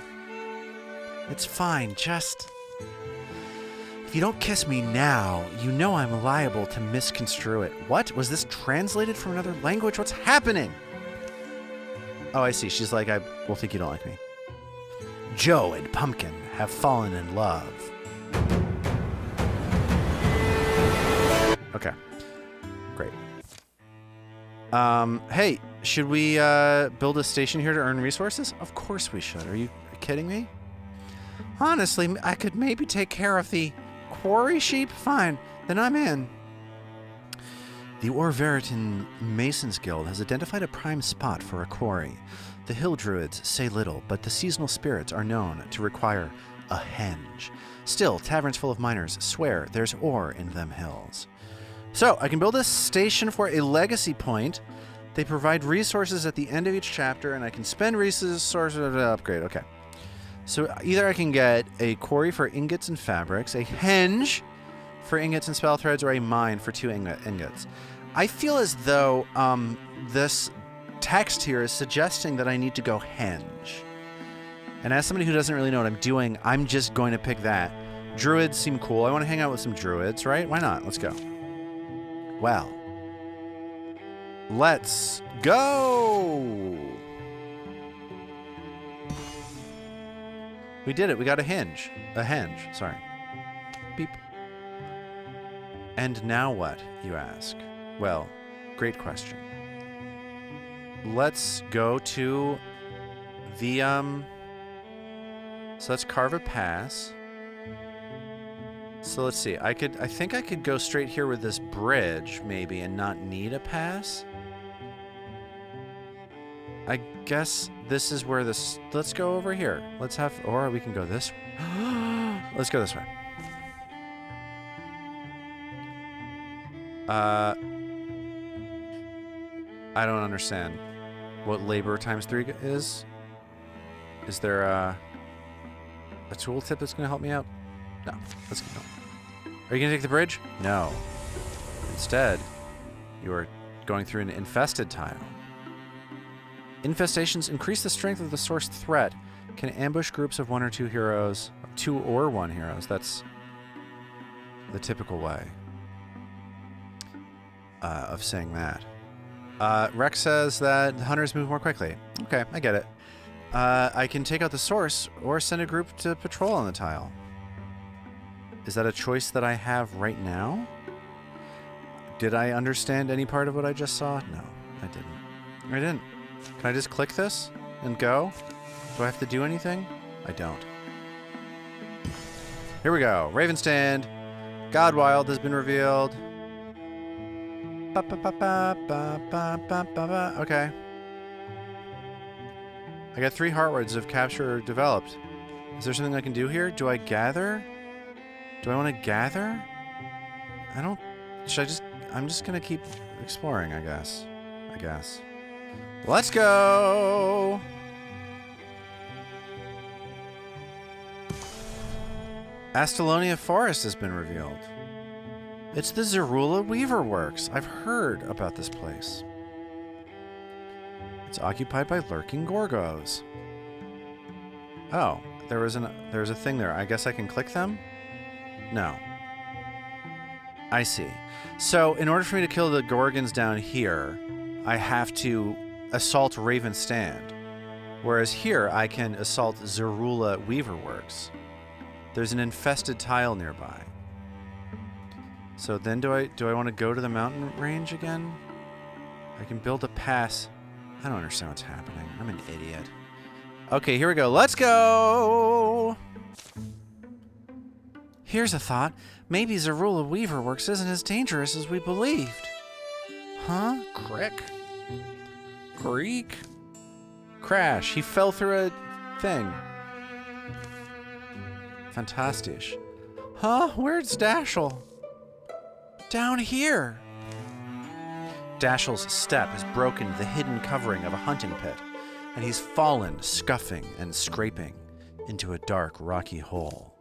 It's fine, just... If you don't kiss me now, you know I'm liable to misconstrue it. What? Was this translated from another language? What's happening? Oh, I see. She's like, I will think you don't like me. Joe and Pumpkin have fallen in love. Okay. Great. Hey, Should we build a station here to earn resources? Of course we should. Are you kidding me? Honestly, I could maybe take care of the quarry sheep. Fine, then I'm in. The Orveritan Masons Guild has identified a prime spot for a quarry. The hill druids say little, but the seasonal spirits are known to require a henge. Still, taverns full of miners swear there's ore in them hills. So, I can build a station for a legacy point. They provide resources at the end of each chapter, and I can spend resources to upgrade. Okay. So, either I can get a quarry for ingots and fabrics, a henge for ingots and spell threads, or a mine for 2 ingots. I feel as though this text here is suggesting that I need to go henge. And as somebody who doesn't really know what I'm doing, I'm just going to pick that. Druids seem cool. I want to hang out with some druids, right? Why not? Let's go. Well, let's go! We did it. We got a henge. A henge. Sorry. Beep. And now what, you ask? Well, great question. Let's go to the, so let's carve a pass. So let's see. I think I could go straight here with this bridge, maybe, and not need a pass. I guess this is where this... Let's go over here. Let's have... Or we can go this way. Let's go this way. I don't understand what labor times 3 is. Is there a tooltip that's going to help me out? No. Let's keep going. Are you going to take the bridge? No. Instead, you are going through an infested tile. Infestations increase the strength of the source threat. Can ambush groups of 1 or 2 heroes. 2 or 1 heroes. That's the typical way of saying that. Rex says that hunters move more quickly. Okay, I get it. I can take out the source or send a group to patrol on the tile. Is that a choice that I have right now? Did I understand any part of what I just saw? No, I didn't. I didn't. Can I just click this and go? Do I have to do anything? I don't. Here we go. Raven Stand. Godwild has been revealed. Okay. I got 3 heartwords of capture developed. Is there something I can do here? Do I gather? Do I want to gather? I don't... Should I just... I'm just going to keep exploring, I guess. Let's go! Astelonia Forest has been revealed. It's the Zerula Weaver Works. I've heard about this place. It's occupied by lurking Gorgos. Oh, there's a thing there. I guess I can click them? No. I see. So, in order for me to kill the Gorgons down here, I have to assault Raven Stand. Whereas here, I can assault Zerula Weaver Works. There's an infested tile nearby. So then do I want to go to the mountain range again? I can build a pass. I don't understand what's happening. I'm an idiot. Okay, here we go. Let's go! Here's a thought. Maybe Zerula Weaver Works isn't as dangerous as we believed. Huh? Crick? Creek? Crash. He fell through a thing. Fantastisch. Huh? Where's Dashel? Down here. Dashel's step has broken the hidden covering of a hunting pit, and he's fallen, scuffing and scraping, into a dark, rocky hole.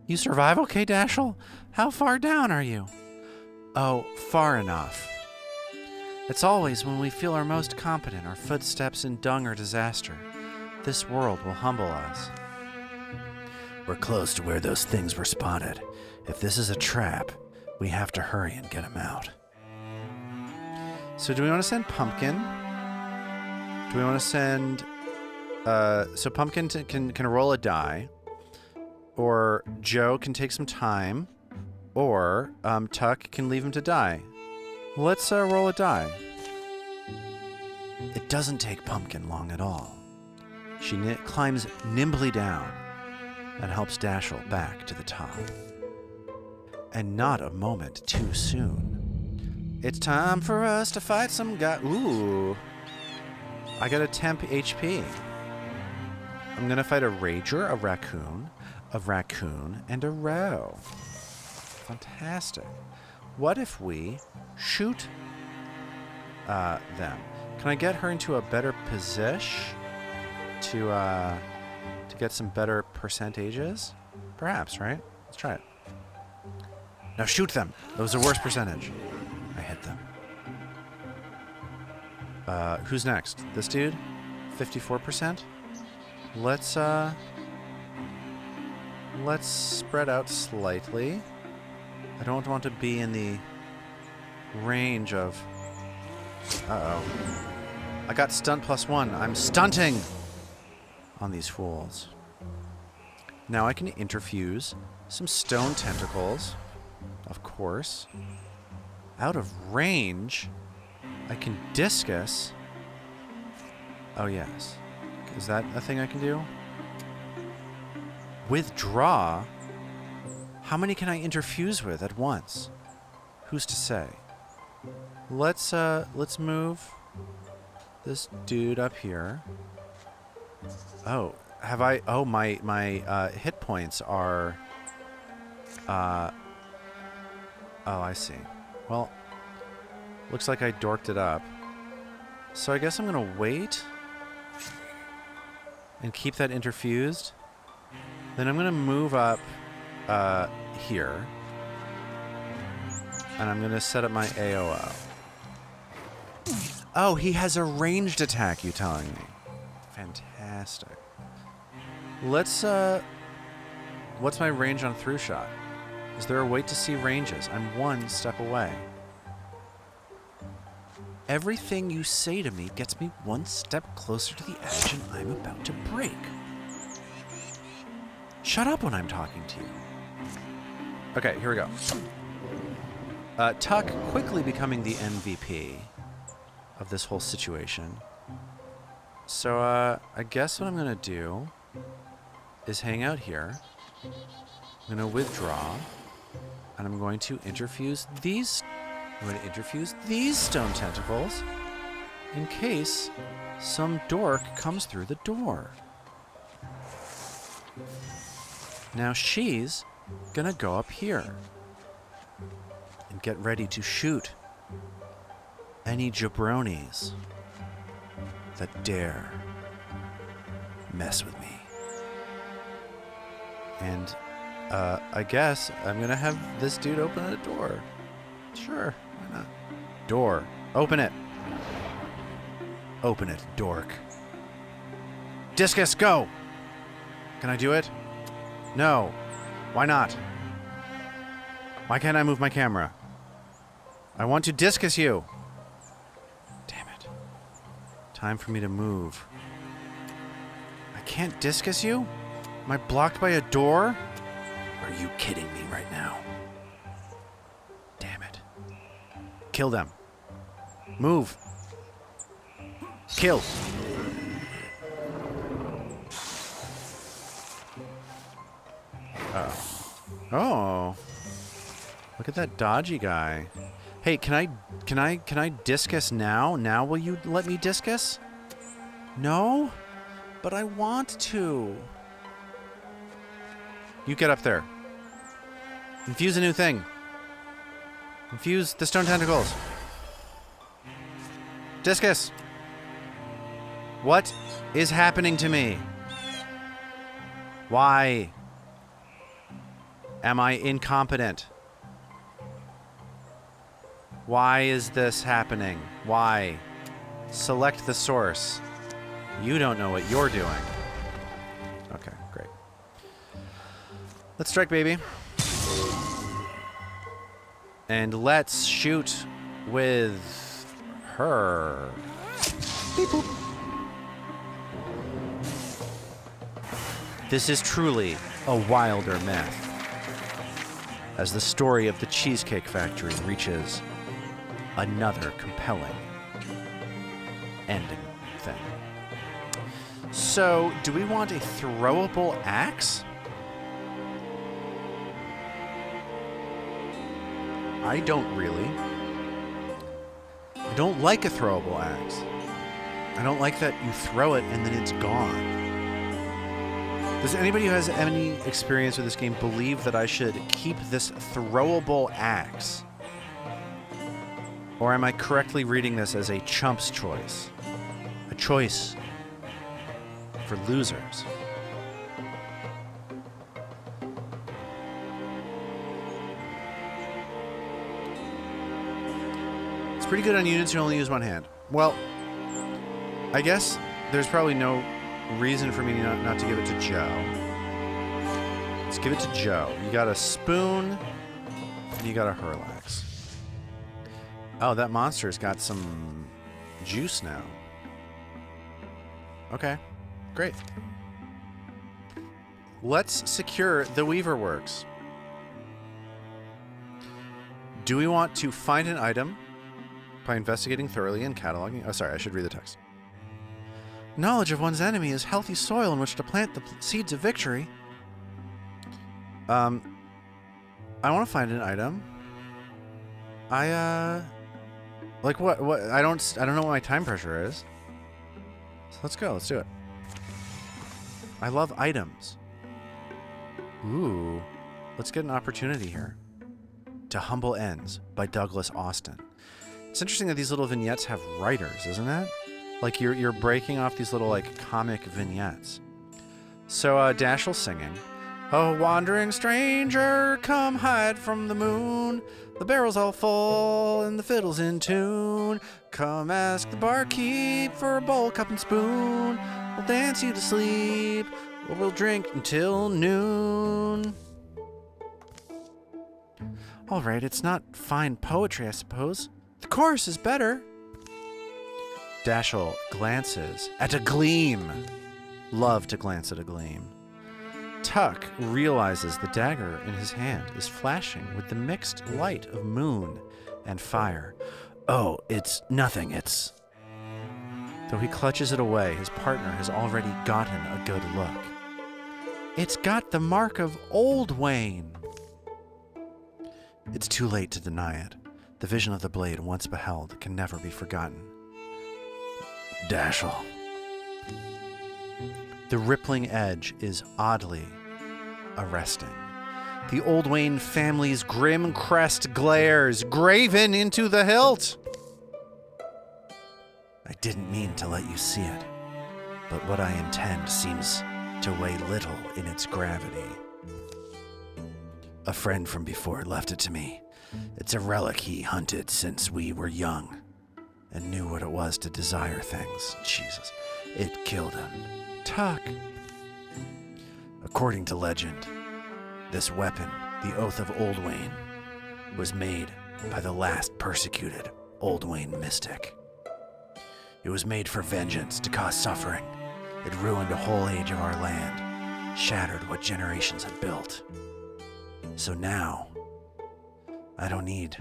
You survive okay, Dashel? How far down are you? Oh, far enough. It's always when we feel our most competent, our footsteps in dung or disaster. This world will humble us. We're close to where those things were spotted. If this is a trap, we have to hurry and get them out. So do we want to send Pumpkin? Do we want to send... so Pumpkin can roll a die. Or Joe can take some time. Or Tuck can leave him to die. Let's roll a die. It doesn't take Pumpkin long at all. She climbs nimbly down and helps Dashel back to the top. And not a moment too soon. It's time for us to fight some guy. Ooh. I got a temp HP. I'm gonna fight a Rager, a Raccoon, and a Row. Fantastic. What if we shoot them? Can I get her into a better position to get some better percentages? Perhaps, right? Let's try it. Now shoot them. That was the worst percentage. I hit them. Who's next? This dude? 54%? Let's spread out slightly. I don't want to be in the range of... Uh-oh. I got stunt +1. I'm stunting on these fools. Now I can interfuse some stone tentacles. Of course. Out of range, I can discus. Oh, yes. Is that a thing I can do? Withdraw? How many can I interfuse with at once? Who's to say? Let's move this dude up here. Oh, have I... Oh, my hit points are... Oh, I see. Well, looks like I dorked it up. So I guess I'm gonna wait and keep that interfused. Then I'm gonna move up here. And I'm gonna set up my AOO. Oh, he has a ranged attack, you telling me. Fantastic. Let's, what's my range on through shot? Is there a way to see ranges? I'm one step away. Everything you say to me gets me one step closer to the action I'm about to break. Shut up when I'm talking to you. Okay, here we go. Tuck quickly becoming the MVP of this whole situation. So, I guess what I'm gonna do is hang out here. I'm gonna withdraw, and I'm going to interfuse these. I'm going to interfuse these stone tentacles in case some dork comes through the door. Now she's gonna go up here and get ready to shoot any jabronis that dare mess with me. And I guess I'm gonna have this dude open a door. Sure, why not? Door. Open it. Open it, dork. Discus, go! Can I do it? No. Why not? Why can't I move my camera? I want to discus you. Damn it. Time for me to move. I can't discus you? Am I blocked by a door? Are you kidding me right now? Damn it. Kill them. Move. Kill. Oh. Look at that dodgy guy. Hey, can I discus now? Now will you let me discus? No? But I want to. You get up there. Infuse a new thing. Infuse the stone tentacles. Discus. What is happening to me? Why am I incompetent? Why is this happening? Why? Select the source. You don't know what you're doing. Okay, great. Let's strike, baby. And let's shoot with her. Beep boop. This is truly a wilder myth, as the story of the Cheesecake Factory reaches another compelling ending thing. So, do we want a throwable axe? I don't really. I don't like a throwable axe. I don't like that you throw it and then it's gone. Does anybody who has any experience with this game believe that I should keep this throwable axe? Or am I correctly reading this as a chump's choice? A choice for losers. It's pretty good on units who only use one hand. Well, I guess there's probably no reason for me not to give it to Joe. Let's give it to Joe. You got a spoon, and you got a hurlax. Oh, that monster's got some juice now. Okay, great. Let's secure the Weaver Works. Do we want to find an item by investigating thoroughly and cataloging? Oh, sorry, I should read the text. Knowledge of one's enemy is healthy soil in which to plant the seeds of victory. I want to find an item. Like what? I don't know what my time pressure is. So let's go. Let's do it. I love items. Ooh, let's get an opportunity here. To Humble Ends by Douglas Austin. It's interesting that these little vignettes have writers, isn't it? Like you're breaking off these little like comic vignettes. So Dashiell's singing. Oh, wandering stranger, come hide from the moon. The barrel's all full and the fiddle's in tune. Come ask the barkeep for a bowl, cup, and spoon. We'll dance you to sleep, or we'll drink until noon. All right, it's not fine poetry, I suppose. The chorus is better. Dashiell glances at a gleam. Love to glance at a gleam. Tuck realizes the dagger in his hand is flashing with the mixed light of moon and fire. Oh, it's nothing, it's... Though he clutches it away, his partner has already gotten a good look. It's got the mark of Old Wayne. It's too late to deny it. The vision of the blade once beheld can never be forgotten. Dashiell. The rippling edge is oddly arresting. The Old Wayne family's grim crest glares, graven into the hilt. I didn't mean to let you see it, but what I intend seems to weigh little in its gravity. A friend from before left it to me. It's a relic he hunted since we were young and knew what it was to desire things. Jesus, it killed him. Tuck. According to legend, this weapon, the Oath of Old Wayne, was made by the last persecuted Old Wayne mystic. It was made for vengeance, to cause suffering. It ruined a whole age of our land, shattered what generations had built. So now, I don't need...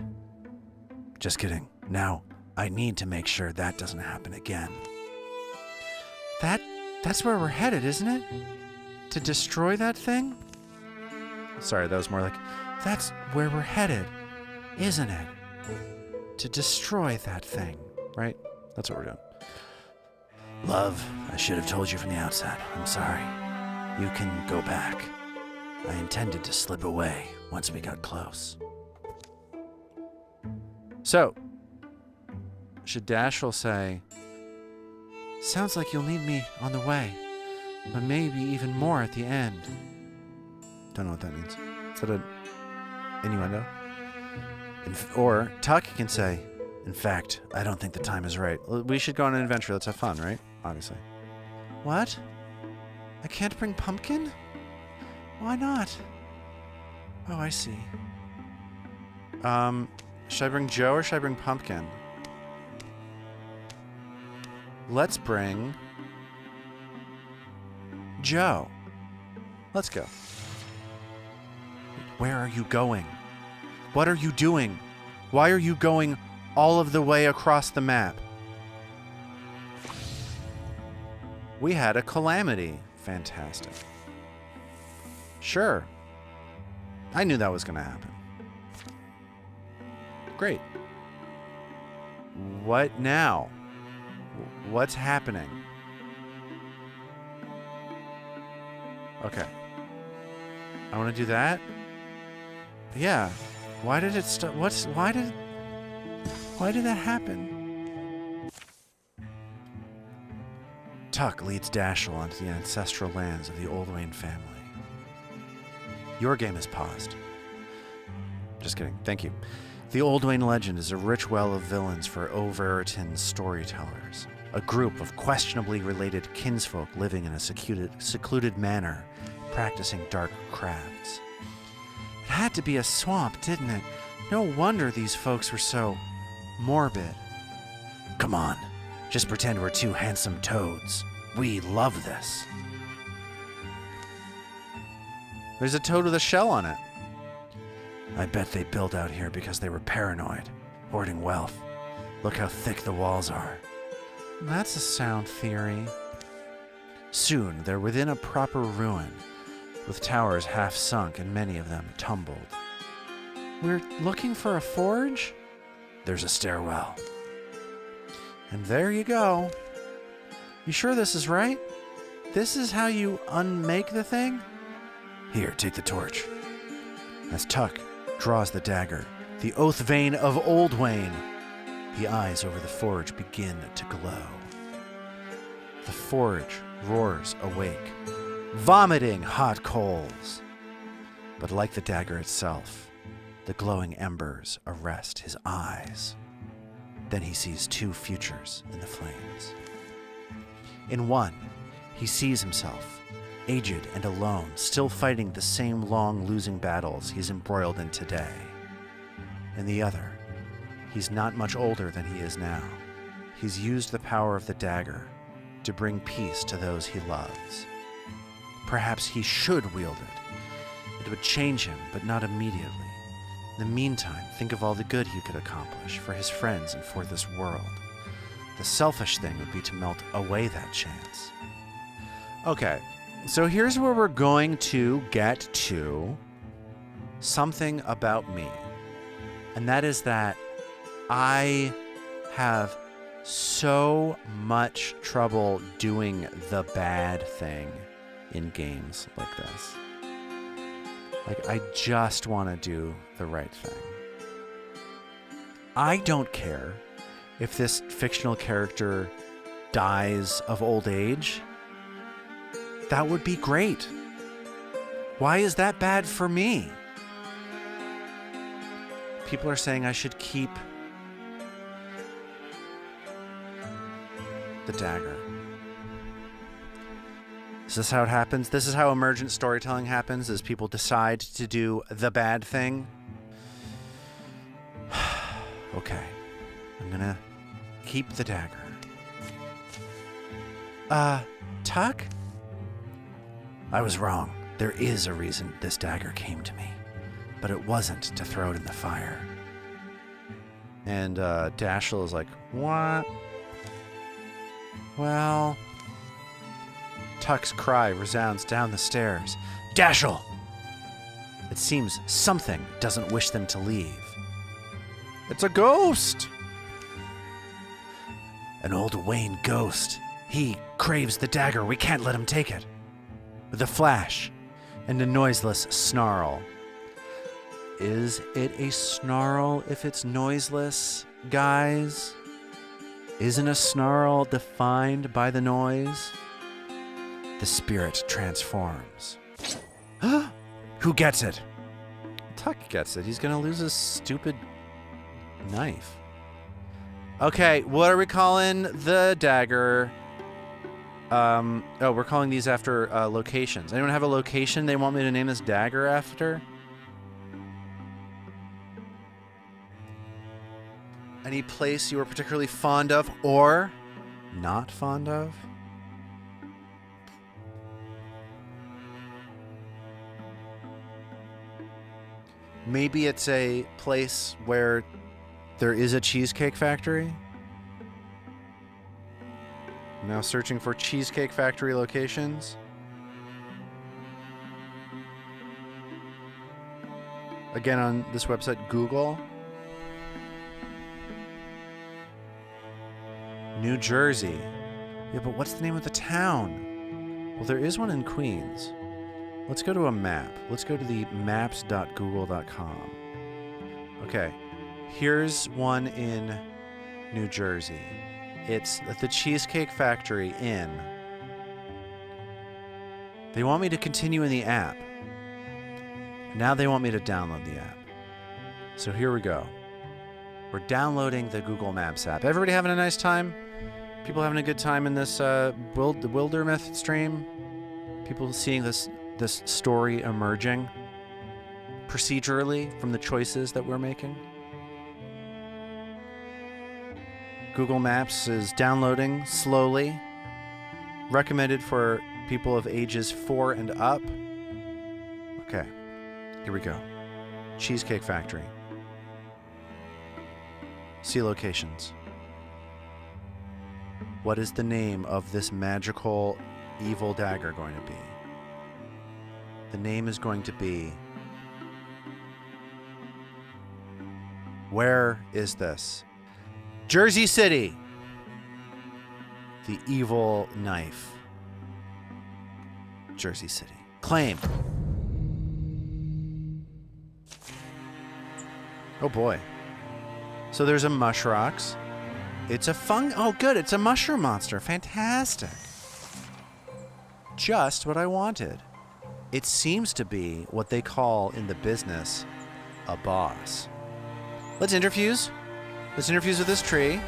Just kidding. Now, I need to make sure that doesn't happen again. That's where we're headed, isn't it? To destroy that thing? Sorry, that was more like, that's where we're headed, isn't it? To destroy that thing, right? That's what we're doing. Love, I should have told you from the outset. I'm sorry. You can go back. I intended to slip away once we got close. So, should Dashiell say, sounds like you'll need me on the way, but maybe even more at the end. Don't know what that means. Is that an innuendo? Or Tuck can say, in fact, I don't think the time is right. We should go on an adventure. Let's have fun, right? Obviously. What? I can't bring pumpkin? Why not? Oh, I see. Should I bring Joe or should I bring Pumpkin? Let's bring Joe. Let's go. Where are you going? What are you doing? Why are you going all of the way across the map? We had a calamity. Fantastic. Sure. I knew that was going to happen. Great. What now? What's happening? Okay. I want to do that. Yeah. Why did it stop? Why did that happen? Tuck leads Dashel onto the ancestral lands of the Oldwayne family. Your game is paused. Just kidding. Thank you. The Oldwayne legend is a rich well of villains for Overton storytellers, a group of questionably related kinsfolk living in a secluded manor, practicing dark crafts. It had to be a swamp, didn't it? No wonder these folks were so morbid. Come on, just pretend we're two handsome toads. We love this. There's a toad with a shell on it. I bet they built out here because they were paranoid, hoarding wealth. Look how thick the walls are. That's a sound theory. Soon, they're within a proper ruin, with towers half sunk and many of them tumbled. We're looking for a forge? There's a stairwell. And there you go. You sure this is right? This is how you unmake the thing? Here, take the torch. As Tuck draws the dagger, the oath vein of Oldwayne, the eyes over the forge begin to glow. The forge roars awake, vomiting hot coals. But like the dagger itself, the glowing embers arrest his eyes. Then he sees two futures in the flames. In one, he sees himself, aged and alone, still fighting the same long losing battles he's embroiled in today. In the other, he's not much older than he is now. He's used the power of the dagger to bring peace to those he loves. Perhaps he should wield it. It would change him, but not immediately. In the meantime, think of all the good he could accomplish for his friends and for this world. The selfish thing would be to melt away that chance. Okay. So here's where we're going to get to something about me. And that is that I have so much trouble doing the bad thing in games like this. Like, I just want to do the right thing. I don't care if this fictional character dies of old age. That would be great. Why is that bad for me? People are saying I should keep the dagger. Is this how it happens? This is how emergent storytelling happens, is people decide to do the bad thing. Okay. I'm gonna keep the dagger. Tuck? I was wrong. There is a reason this dagger came to me, but it wasn't to throw it in the fire. And Dashel is like, what? Well, Tuck's cry resounds down the stairs. Dashel! It seems something doesn't wish them to leave. It's a ghost! An old Wayne ghost. He craves the dagger. We can't let him take it. With a flash and a noiseless snarl. Is it a snarl if it's noiseless, guys? Isn't a snarl defined by the noise? The spirit transforms. Who gets it? Tuck gets it. He's gonna lose his stupid knife. Okay, what are we calling the dagger? Oh, we're calling these after locations. Anyone have a location they want me to name this dagger after? Any place you were particularly fond of or not fond of? Maybe it's a place where there is a cheesecake factory? Now searching for Cheesecake Factory locations. Again, on this website, Google. New Jersey. Yeah, but what's the name of the town? Well, there is one in Queens. Let's go to a map. Let's go to the maps.google.com. Okay, here's one in New Jersey. It's the Cheesecake Factory Inn. They want me to continue in the app. Now they want me to download the app. So here we go. We're downloading the Google Maps app. Everybody having a nice time? People having a good time in this Wildermyth stream? People seeing this story emerging procedurally from the choices that we're making? Google Maps is downloading slowly. Recommended for people of ages 4 and up. Okay, here we go. Cheesecake Factory. See locations. What is the name of this magical evil dagger going to be? The name is going to be... Where is this? Jersey City. The evil knife. Jersey City. Claim. Oh boy. So there's a Mushrox. It's a oh good, it's a mushroom monster. Fantastic. Just what I wanted. It seems to be what they call in the business a boss. Let's interfuse. Let's interfuse with this tree.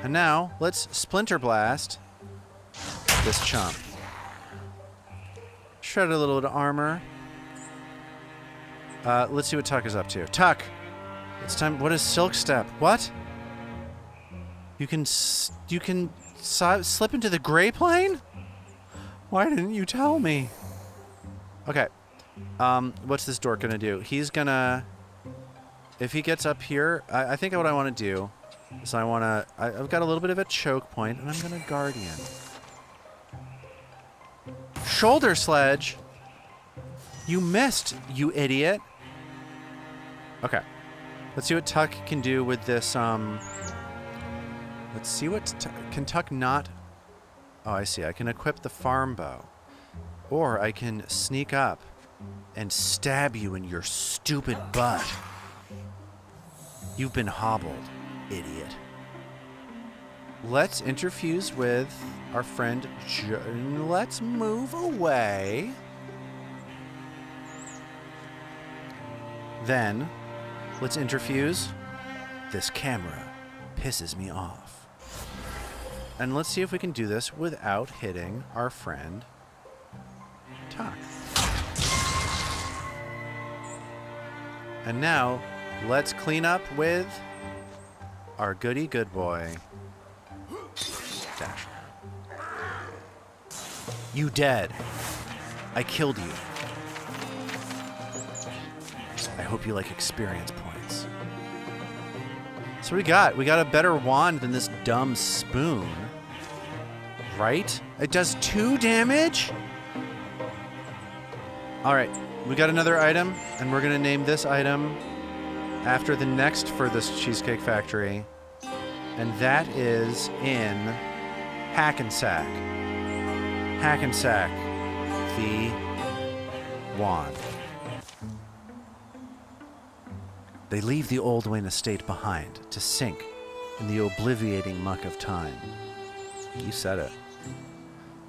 And now, let's Splinter Blast this chump. Shred a little bit of armor. Let's see what Tuck is up to. Tuck! It's time. What is Silk Step? What? You can slip into the gray plane? Why didn't you tell me? Okay. What's this dork gonna do? He's gonna... If he gets up here, I think what I want to do is I've got a little bit of a choke point, and I'm going to Guardian. Shoulder Sledge? You missed, you idiot. Okay. Let's see what Tuck can do with this, Let's see what... Can Tuck not... Oh, I see. I can equip the farm bow. Or I can sneak up and stab you in your stupid butt. You've been hobbled, idiot. Let's interfuse with our friend let's move away. Then, let's interfuse. This camera pisses me off. And let's see if we can do this without hitting our friend Tuck. And now, let's clean up with our goody good boy. Dash. You dead. I killed you. I hope you like experience points. So we got a better wand than this dumb spoon. Right? It does 2 damage? Alright, we got another item, and we're gonna name this item after the next furthest Cheesecake Factory, and that is in Hackensack. Hackensack, the wand. They leave the Old Wayne estate behind to sink in the obliviating muck of time. You said it.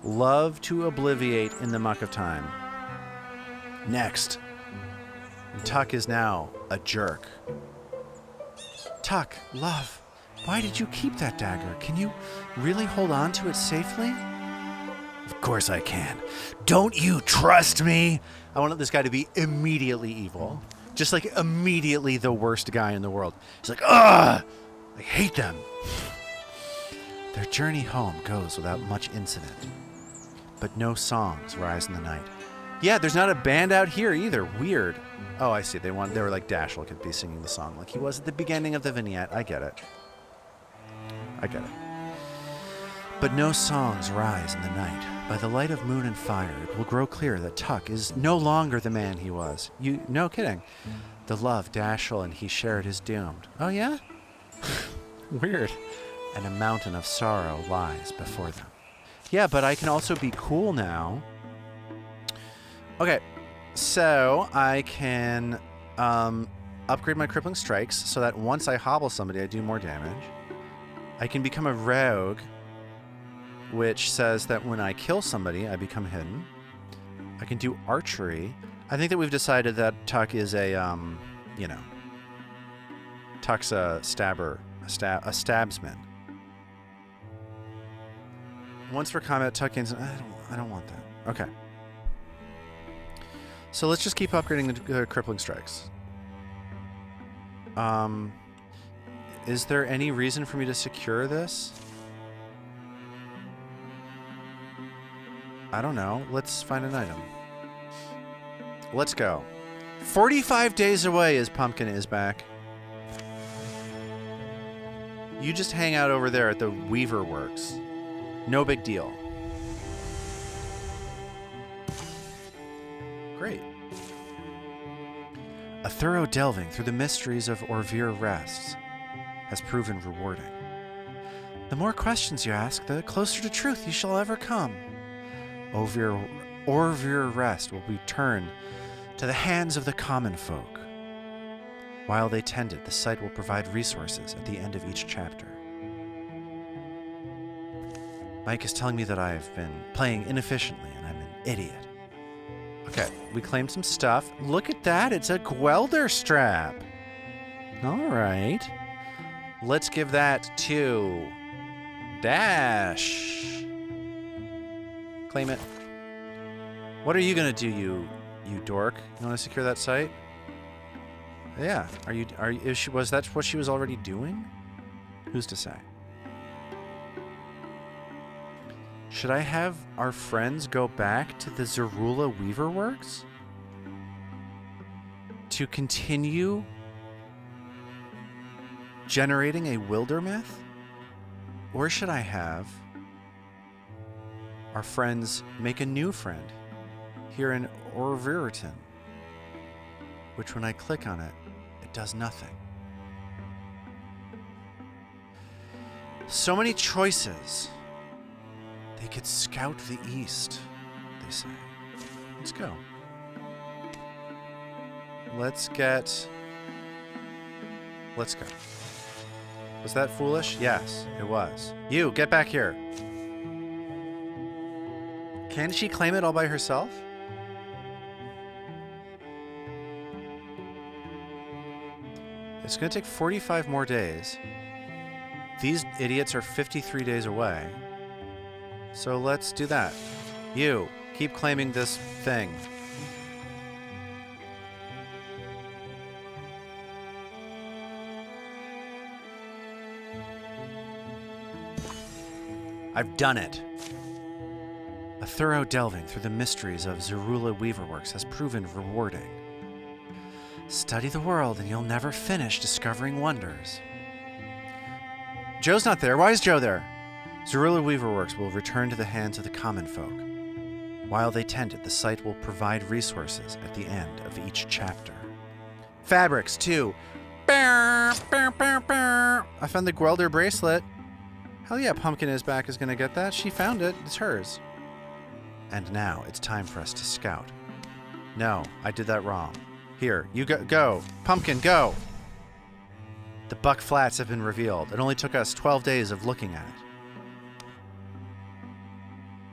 Love to obliviate in the muck of time. Next. Tuck is now a jerk. Tuck, love, why did you keep that dagger? Can you really hold on to it safely? Of course I can. Don't you trust me? I want this guy to be immediately evil. Just like immediately the worst guy in the world. He's like, ugh! I hate them. Their journey home goes without much incident. But no songs rise in the night. Yeah, there's not a band out here either. Weird. Oh, I see. They were like Dashel could be singing the song like he was at the beginning of the vignette. I get it. But no songs rise in the night. By the light of moon and fire, it will grow clear that Tuck is no longer the man he was. No kidding. The love Dashel and he shared is doomed. Oh yeah? Weird. And a mountain of sorrow lies before them. Yeah, but I can also be cool now. Okay, so I can upgrade my crippling strikes so that once I hobble somebody, I do more damage. I can become a rogue, which says that when I kill somebody, I become hidden. I can do archery. I think that we've decided that Tuck is a, Tuck's a stabber, a stabsman. Once for combat, Tuck gains... I don't want that. Okay. So let's just keep upgrading the crippling strikes. Is there any reason for me to secure this? I don't know. Let's find an item. Let's go. 45 days away as Pumpkin is back. You just hang out over there at the Weaver Works. No big deal. Great. A thorough delving through the mysteries of Orvir Rests has proven rewarding. The more questions you ask, the closer to truth you shall ever come. Orvir Rest will be turned to the hands of the common folk. While they tend it, the site will provide resources at the end of each chapter. Mike is telling me that I've been playing inefficiently and I'm an idiot. Okay, we claimed some stuff. Look at that, it's a Gwelder strap. All right. Let's give that to Dash. Claim it. What are you gonna do, you dork? You want to secure that site? Yeah. Was that what she was already doing? Who's to say? Should I have our friends go back to the Zerula Weaver Works to continue generating a Wildermyth? Or should I have our friends make a new friend here in Orviriton, which when I click on it, it does nothing. So many choices. They could scout the east, they say. Let's go. Let's go. Was that foolish? Yes, it was. You, get back here. Can she claim it all by herself? It's going to take 45 more days. These idiots are 53 days away. So let's do that. You, keep claiming this thing. I've done it. A thorough delving through the mysteries of Zerula Weaver Works has proven rewarding. Study the world and you'll never finish discovering wonders. Joe's not there. Why is Joe there? Zerula Weaver Works will return to the hands of the common folk. While they tend it, the site will provide resources at the end of each chapter. Fabrics, too. I found the Gwelder bracelet. Hell yeah, Pumpkin is back is gonna get that. She found it. It's hers. And now it's time for us to scout. No, I did that wrong. Here, you go. Pumpkin, go! The Buck Flats have been revealed. It only took us 12 days of looking at it.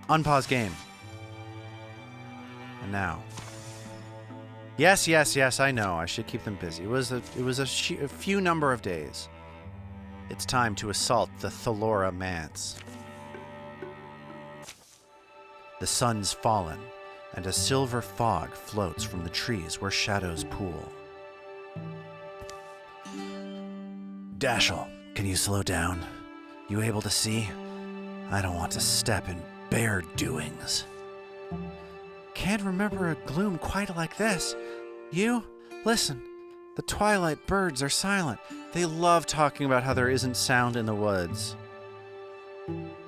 Unpause game. And now. Yes, I know. I should keep them busy. It was a few number of days. It's time to assault the Thalora Manse. The sun's fallen, and a silver fog floats from the trees where shadows pool. Dashel, can you slow down? You able to see? I don't want to step in bear doings. Can't remember a gloom quite like this. You? Listen, the twilight birds are silent. They love talking about how there isn't sound in the woods.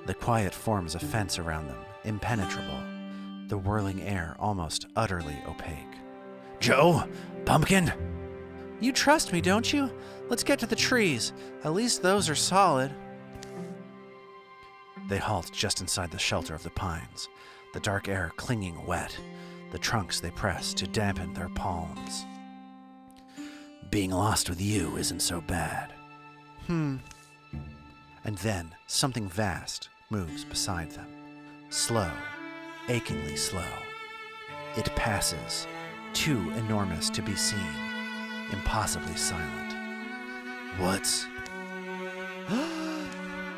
The quiet forms a fence around them, impenetrable, the whirling air almost utterly opaque. Joe? Pumpkin? You trust me, don't you? Let's get to the trees. At least those are solid. They halt just inside the shelter of the pines, the dark air clinging wet, the trunks they press to dampen their palms. Being lost with you isn't so bad. And then something vast moves beside them. Slow, achingly slow. It passes, too enormous to be seen, impossibly silent. What's...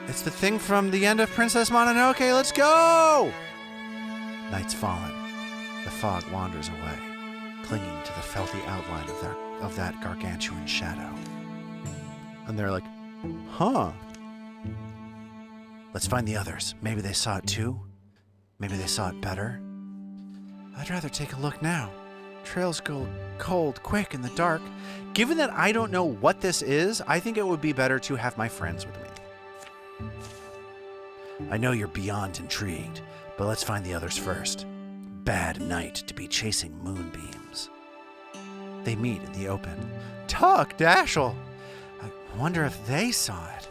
It's the thing from the end of Princess Mononoke. Let's go! Night's fallen. The fog wanders away, clinging to the felty outline of that gargantuan shadow. And they're like, huh. Let's find the others. Maybe they saw it too. Maybe they saw it better. I'd rather take a look now. Trails go cold, quick in the dark. Given that I don't know what this is, I think it would be better to have my friends with me. I know you're beyond intrigued, but let's find the others first. Bad night to be chasing moonbeams. They meet in the open. Tuck, Dashel! I wonder if they saw it.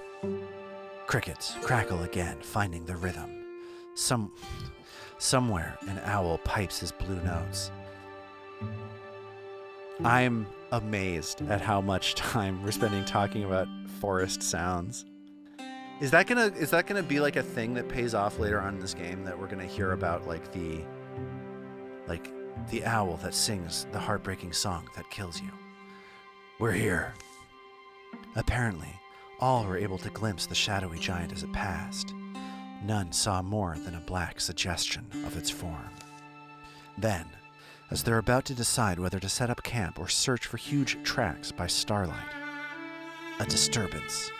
Crickets crackle again, finding the rhythm. Somewhere an owl pipes his blue notes. I'm amazed at how much time we're spending talking about forest sounds. Is that gonna be like a thing that pays off later on in this game, that we're gonna hear about, like the owl that sings the heartbreaking song that kills you? We're here. Apparently, all were able to glimpse the shadowy giant as it passed. None saw more than a black suggestion of its form. Then, as they're about to decide whether to set up camp or search for huge tracks by starlight, a disturbance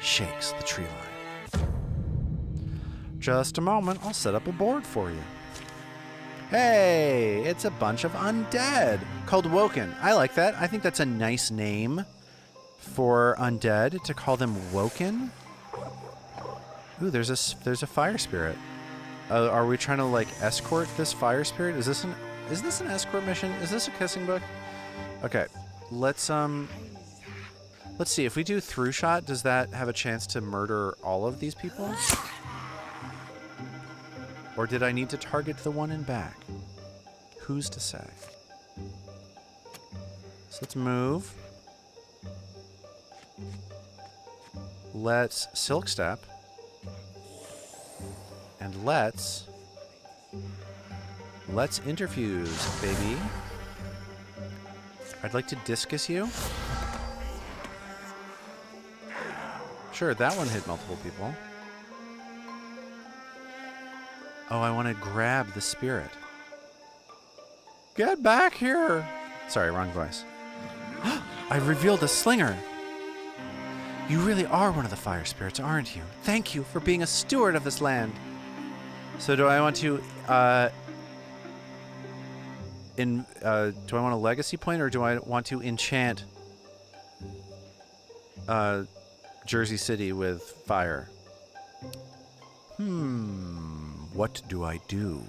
shakes the tree line. Just a moment, I'll set up a board for you. Hey, it's a bunch of undead called Woken. I like that. I think that's a nice name for undead, to call them Woken. Ooh, there's a fire spirit. Are we trying to like escort this fire spirit? Is this an escort mission? Is this a kissing book? Okay, let's see if we do through shot. Does that have a chance to murder all of these people? Or did I need to target the one in back? Who's to say? So let's move. Let's silk step. And let's interfuse, baby. I'd like to discus you. Sure, that one hit multiple people. Oh, I want to grab the spirit. Get back here! Sorry, wrong voice. I've revealed a slinger. You really are one of the fire spirits, aren't you? Thank you for being a steward of this land. So do I want to, do I want a legacy point, or do I want to enchant Jersey City with fire? What do I do?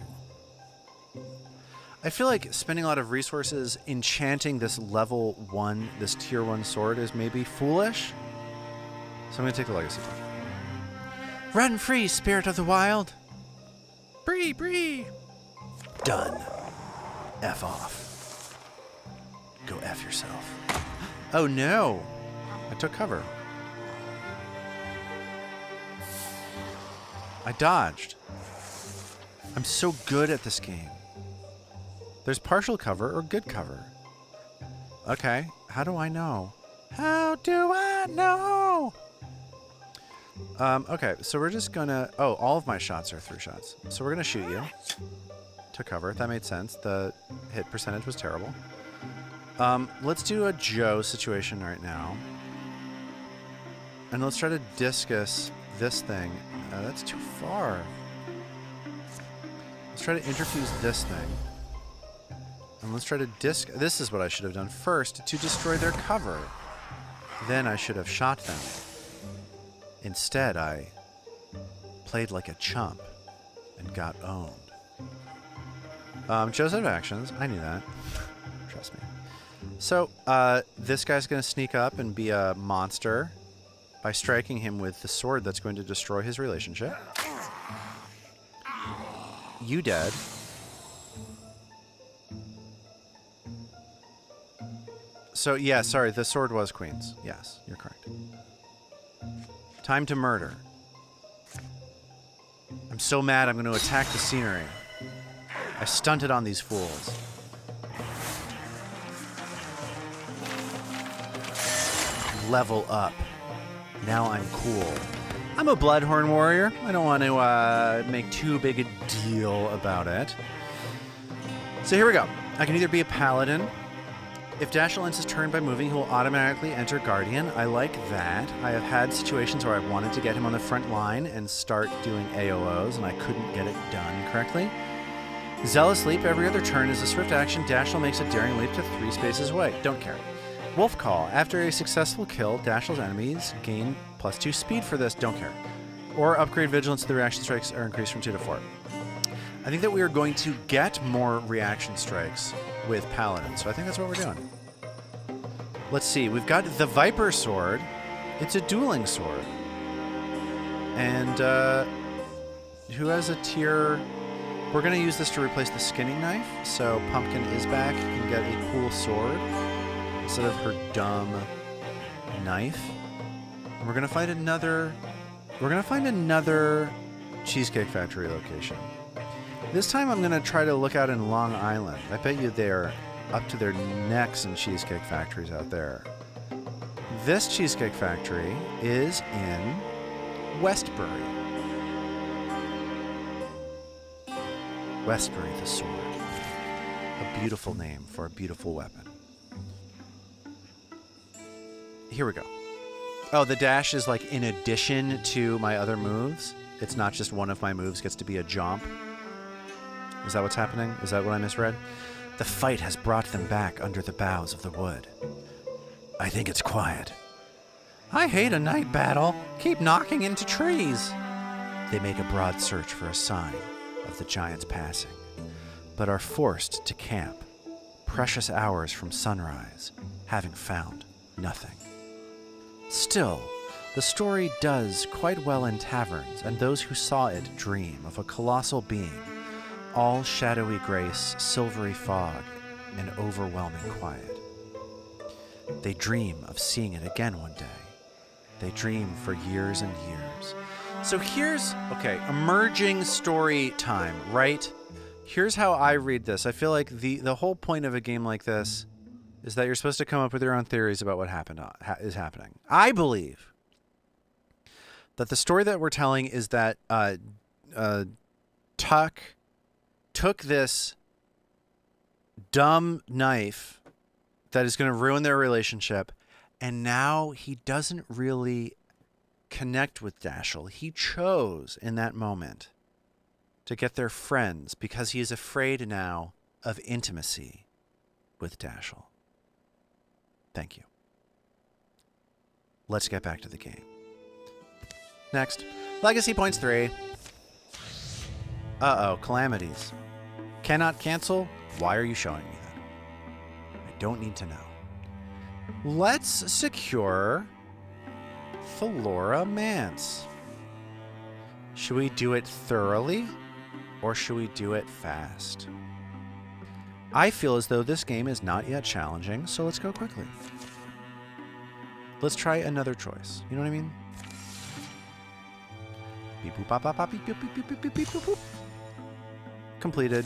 I feel like spending a lot of resources enchanting this level 1, this tier 1 sword is maybe foolish. So I'm going to take the legacy point. Run free, spirit of the wild. Bree, bree. Done. F off. Go F yourself. Oh no. I took cover. I dodged. I'm so good at this game. There's partial cover or good cover. Okay, how do I know? How do I know? Okay, so we're just gonna... Oh, all of my shots are through shots. So we're gonna shoot you. To cover. That made sense. The hit percentage was terrible. Let's do a Joe situation right now. And let's try to discus this thing. That's too far. Let's try to interfuse this thing. And let's try to This is what I should have done first, to destroy their cover. Then I should have shot them. Instead, I played like a chump and got owned. Joseph actions. I knew that. Trust me. So, this guy's going to sneak up and be a monster by striking him with the sword that's going to destroy his relationship. You dead. So, yeah, sorry, the sword was Queen's. Yes, you're correct. Time to murder. I'm so mad I'm going to attack the scenery. I stunted on these fools. Level up. Now I'm cool. I'm a Bloodhorn warrior. I don't want to make too big a deal about it. So here we go. I can either be a paladin. If Dashel ends his turn by moving, he will automatically enter Guardian. I like that. I have had situations where I wanted to get him on the front line and start doing AOOs, and I couldn't get it done correctly. Zealous Leap every other turn is a swift action. Dashel makes a daring leap to 3 spaces away. Don't care. Wolf Call. After a successful kill, Dashel's enemies gain +2 speed for this. Don't care. Or upgrade vigilance to the reaction strikes are increased from 2 to 4. I think that we are going to get more reaction strikes with Paladin, so I think that's what we're doing. Let's see. We've got the Viper Sword. It's a dueling sword. And who has a tier... We're going to use this to replace the skinning knife, so Pumpkin is back. You can get a cool sword instead of her dumb knife. And we're going to find another... We're going to find another Cheesecake Factory location. This time I'm going to try to look out in Long Island. I bet you they're up to their necks in Cheesecake Factories out there. This Cheesecake Factory is in Westbury. Westbury the Sword. A beautiful name for a beautiful weapon. Here we go. Oh, the dash is like in addition to my other moves. It's not just one of my moves gets to be a jump. Is that what's happening? Is that what I misread? The fight has brought them back under the boughs of the wood. I think it's quiet. I hate a night battle. Keep knocking into trees. They make a broad search for a sign of the giant's passing, but are forced to camp, precious hours from sunrise, having found nothing. Still, the story does quite well in taverns, and those who saw it dream of a colossal being, all shadowy grace, silvery fog, and overwhelming quiet. They dream of seeing it again one day. They dream for years and years. So here's, okay, emerging story time, right? Here's how I read this. I feel like the whole point of a game like this is that you're supposed to come up with your own theories about what is happening. I believe that the story that we're telling is that Tuck took this dumb knife that is going to ruin their relationship, and now he doesn't really connect with Dashel. He chose in that moment to get their friends because he is afraid now of intimacy with Dashel. Thank you. Let's get back to the game. Next. Legacy points 3. Uh-oh, calamities. Cannot cancel? Why are you showing me that? I don't need to know. Let's secure Thalora Mance. Should we do it thoroughly, or should we do it fast? I feel as though this game is not yet challenging, so let's go quickly. Let's try another choice. You know what I mean? Beep boop bop bop bop beep beep beep beep beep beep beep boop boop. Completed.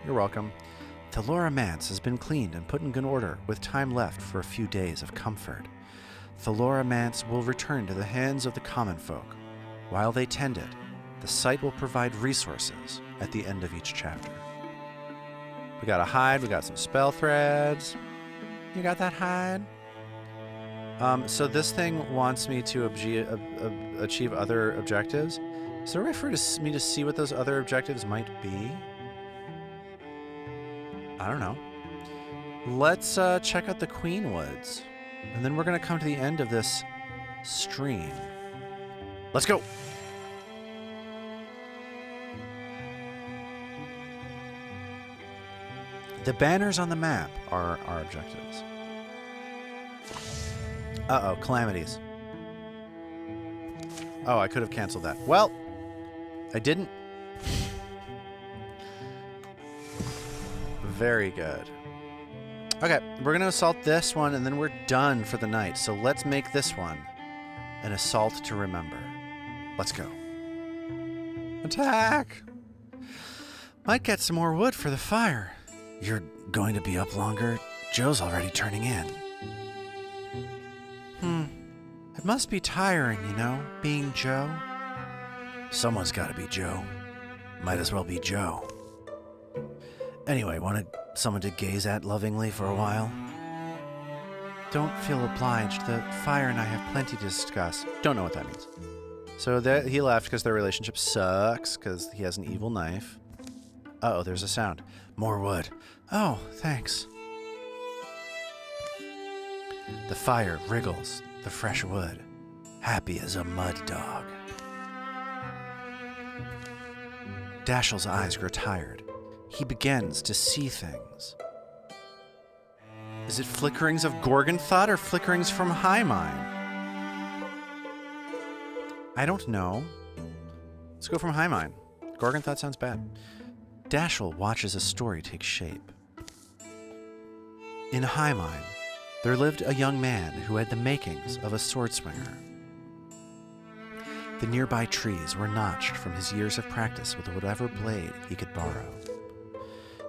You're welcome. Thalora Mance has been cleaned and put in good order, with time left for a few days of comfort. Thalora Mance will return to the hands of the common folk. While they tend it, the site will provide resources at the end of each chapter. We got a hide, we got some spell threads. You got that hide? So this thing wants me to achieve other objectives. Is there a way for me to see what those other objectives might be? I don't know. Let's check out the Queen Woods. And then we're going to come to the end of this stream. Let's go! The banners on the map are our objectives. Uh-oh, calamities. Oh, I could have canceled that. Well, I didn't. Very good. Okay, we're going to assault this one, and then we're done for the night. So let's make this one an assault to remember. Let's go. Attack! Might get some more wood for the fire. You're going to be up longer? Joe's already turning in. It must be tiring, you know, being Joe. Someone's got to be Joe. Might as well be Joe. Anyway, wanted someone to gaze at lovingly for a while? Don't feel obliged. The fire and I have plenty to discuss. Don't know what that means. So he left because their relationship sucks, because he has an evil knife. Uh-oh, there's a sound. More wood. Oh, thanks. The fire wriggles the fresh wood, happy as a mud dog. Dashiell's eyes grow tired. He begins to see things. Is it flickerings of Gorgonthought or flickerings from Highmine? I don't know. Let's go from Highmine. Gorgonthought sounds bad. Dashiell watches a story take shape. In Highmine, there lived a young man who had the makings of a swordswinger. The nearby trees were notched from his years of practice with whatever blade he could borrow.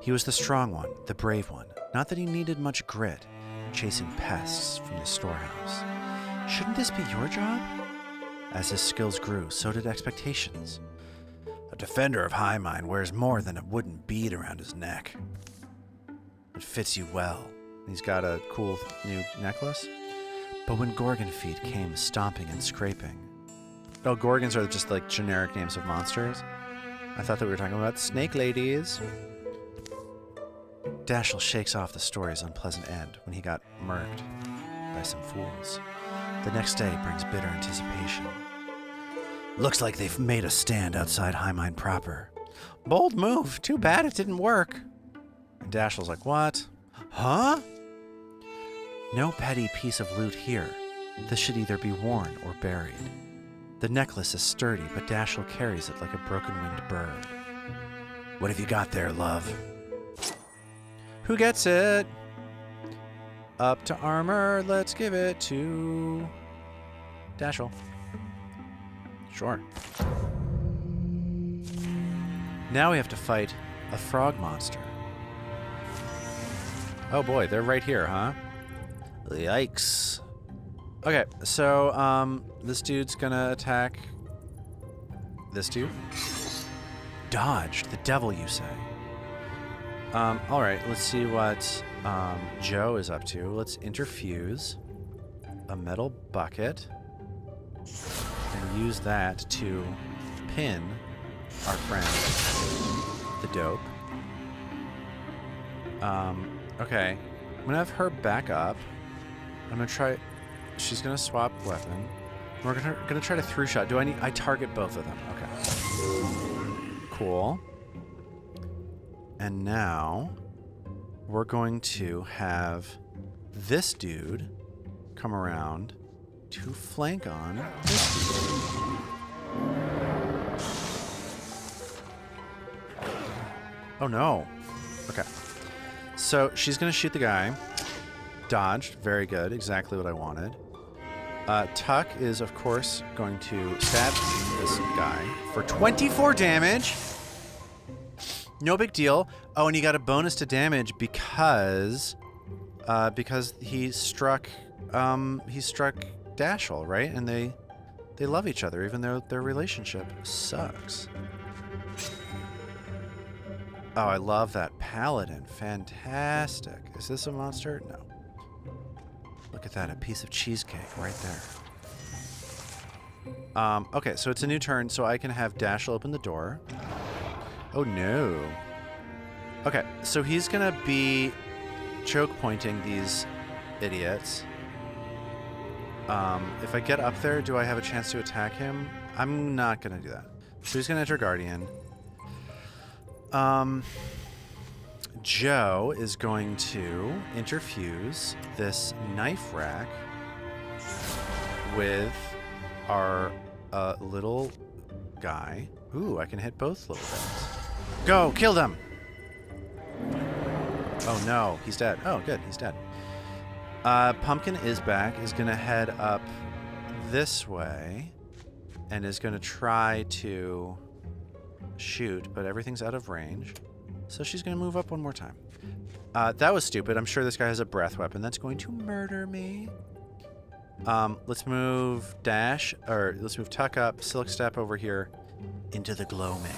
He was the strong one, the brave one, not that he needed much grit, chasing pests from the storehouse. Shouldn't this be your job? As his skills grew, so did expectations. A defender of Highmine wears more than a wooden bead around his neck. It fits you well. He's got a cool new necklace. But when Gorgon feet came stomping and scraping... Oh, Gorgons are just like generic names of monsters? I thought that we were talking about snake ladies. Dashiell shakes off the story's unpleasant end when he got murked by some fools. The next day brings bitter anticipation. Looks like they've made a stand outside Highmine proper. Bold move. Too bad it didn't work. And Dashiell's like, what? Huh? No petty piece of loot here. This should either be worn or buried. The necklace is sturdy, but Dashiell carries it like a broken-winged bird. What have you got there, love? Who gets it? Up to armor. Let's give it to Dashiell. Sure. Now we have to fight a frog monster. Oh boy, they're right here, huh? Yikes. Okay, so, this dude's gonna attack this dude. Dodged, the devil, you say. Alright, let's see what, Joe is up to. Let's interfuse a metal bucket and use that to pin our friend, the dope. Okay. I'm gonna have her back up. I'm gonna try... She's gonna swap weapon. We're gonna try to through shot. I target both of them. Okay. Cool. And now we're going to have this dude come around to flank on this dude. Oh no. Okay. So she's going to shoot the guy. Dodged. Very good. Exactly what I wanted. Tuck is, of course, going to stab this guy for 24 damage. No big deal. Oh, and he got a bonus to damage because he struck Dashiell, right? And they love each other, even though their relationship sucks. Oh, I love that paladin. Fantastic. Is this a monster? No. Look at that, a piece of cheesecake right there. Okay, so it's a new turn, so I can have Dashiell open the door. Oh no. Okay, so he's gonna be choke pointing these idiots. If I get up there, do I have a chance to attack him? I'm not gonna do that. So he's gonna enter Guardian. Joe is going to interfuse this knife rack with our little guy. Ooh, I can hit both little guys. Go! Kill them! Oh no, he's dead. Oh, good, he's dead. Pumpkin is back, is going to head up this way, and is going to try to shoot, but everything's out of range. So she's going to move up one more time. That was stupid. I'm sure this guy has a breath weapon that's going to murder me. Let's move let's move Tuck up, Silk Step over here into the gloaming.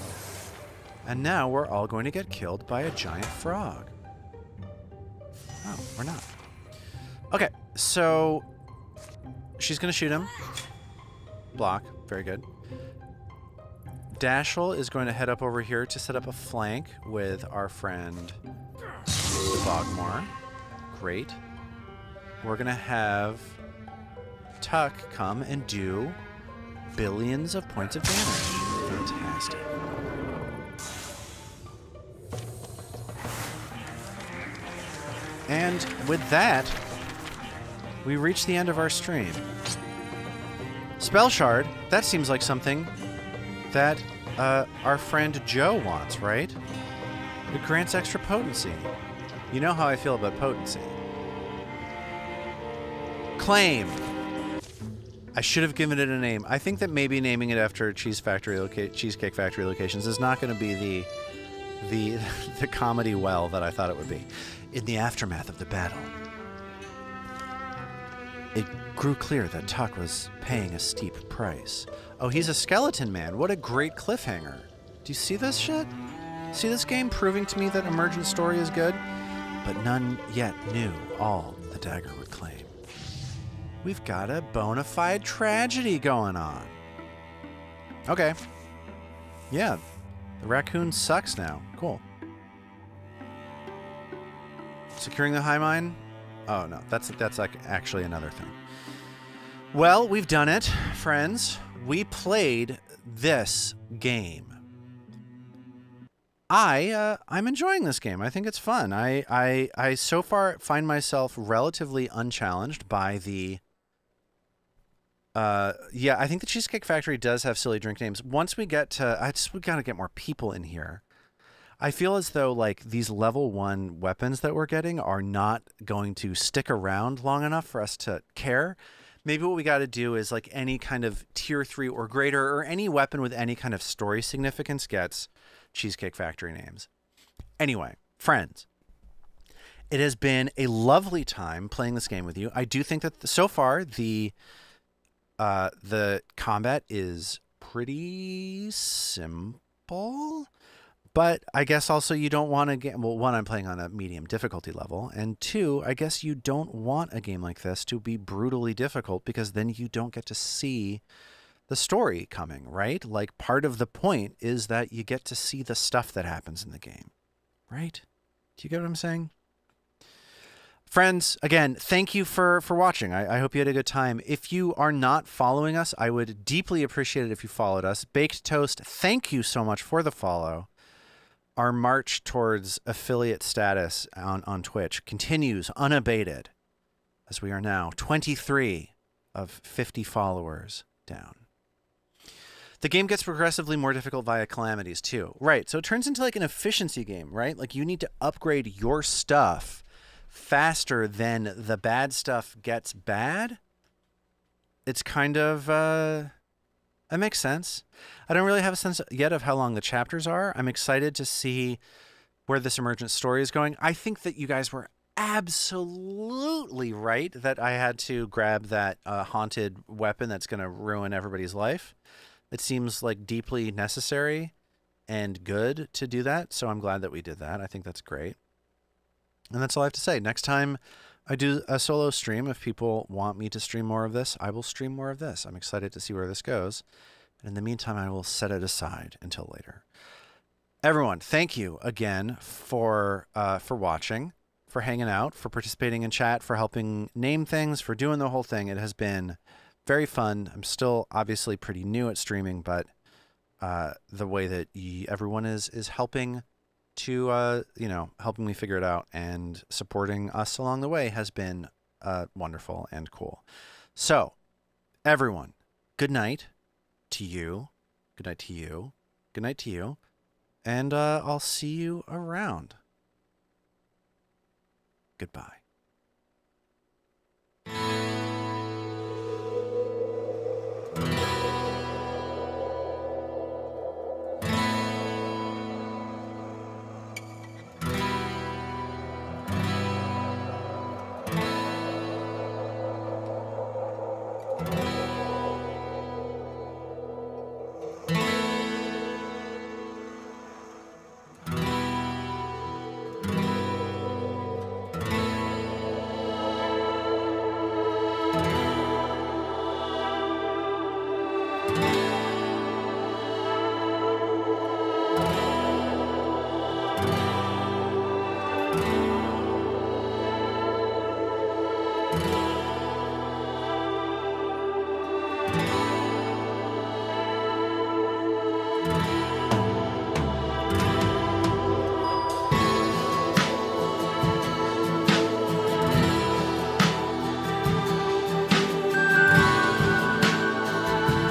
And now we're all going to get killed by a giant frog. Oh, we're not. Okay, so she's going to shoot him. Block. Very good. Dashel is going to head up over here to set up a flank with our friend the Bogmore. Great. We're going to have Tuck come and do billions of points of damage. Fantastic. And with that, we reach the end of our stream. Spell Shard, that seems like something that our friend Joe wants, right? It grants extra potency. You know how I feel about potency. Claim. I should have given it a name. I think that maybe naming it after Cheesecake Factory locations is not going to be the comedy well that I thought it would be. In the aftermath of the battle, it grew clear that Tuck was paying a steep price. Oh, he's a skeleton man. What a great cliffhanger. Do you see this shit? See this game proving to me that emergent story is good? But none yet knew all the dagger would claim. We've got a bona fide tragedy going on. Okay. Yeah, the raccoon sucks now. Cool. Securing the high mine? Oh, no. That's like actually another thing. Well, we've done it, friends. We played this game. I'm enjoying this game. I think it's fun. I so far find myself relatively unchallenged by the... yeah, I think the Cheesecake Factory does have silly drink names. Once we get to... we gotta get more people in here. I feel as though, like, these level 1 weapons that we're getting are not going to stick around long enough for us to care. Maybe what we got to do is, like, any kind of tier 3 or greater, or any weapon with any kind of story significance gets Cheesecake Factory names. Anyway, friends, it has been a lovely time playing this game with you. I do think that so far the combat is pretty simple. But I guess also you don't want to get... Well, one, I'm playing on a medium difficulty level. And two, I guess you don't want a game like this to be brutally difficult because then you don't get to see the story coming, right? Like, part of the point is that you get to see the stuff that happens in the game, right? Do you get what I'm saying? Friends, again, thank you for watching. I hope you had a good time. If you are not following us, I would deeply appreciate it if you followed us. Baked Toast, thank you so much for the follow. Our march towards affiliate status on Twitch continues unabated, as we are now 23 of 50 followers down. The game gets progressively more difficult via calamities too. Right, so it turns into like an efficiency game, right? Like you need to upgrade your stuff faster than the bad stuff gets bad. It's kind of... that makes sense. I don't really have a sense yet of how long the chapters are. I'm excited to see where this emergent story is going. I think that you guys were absolutely right that I had to grab that haunted weapon that's going to ruin everybody's life. It seems like deeply necessary and good to do that, so I'm glad that we did that. I think that's great. And that's all I have to say. Next time I do a solo stream, if people want me to stream more of this, I will stream more of this. I'm excited to see where this goes. And in the meantime, I will set it aside until later. Everyone, thank you again for watching, for hanging out, for participating in chat, for helping name things, for doing the whole thing. It has been very fun. I'm still obviously pretty new at streaming, but the way that everyone is helping to helping me figure it out and supporting us along the way has been wonderful and cool. So, everyone, good night to you. Good night to you. Good night to you. And I'll see you around. Goodbye.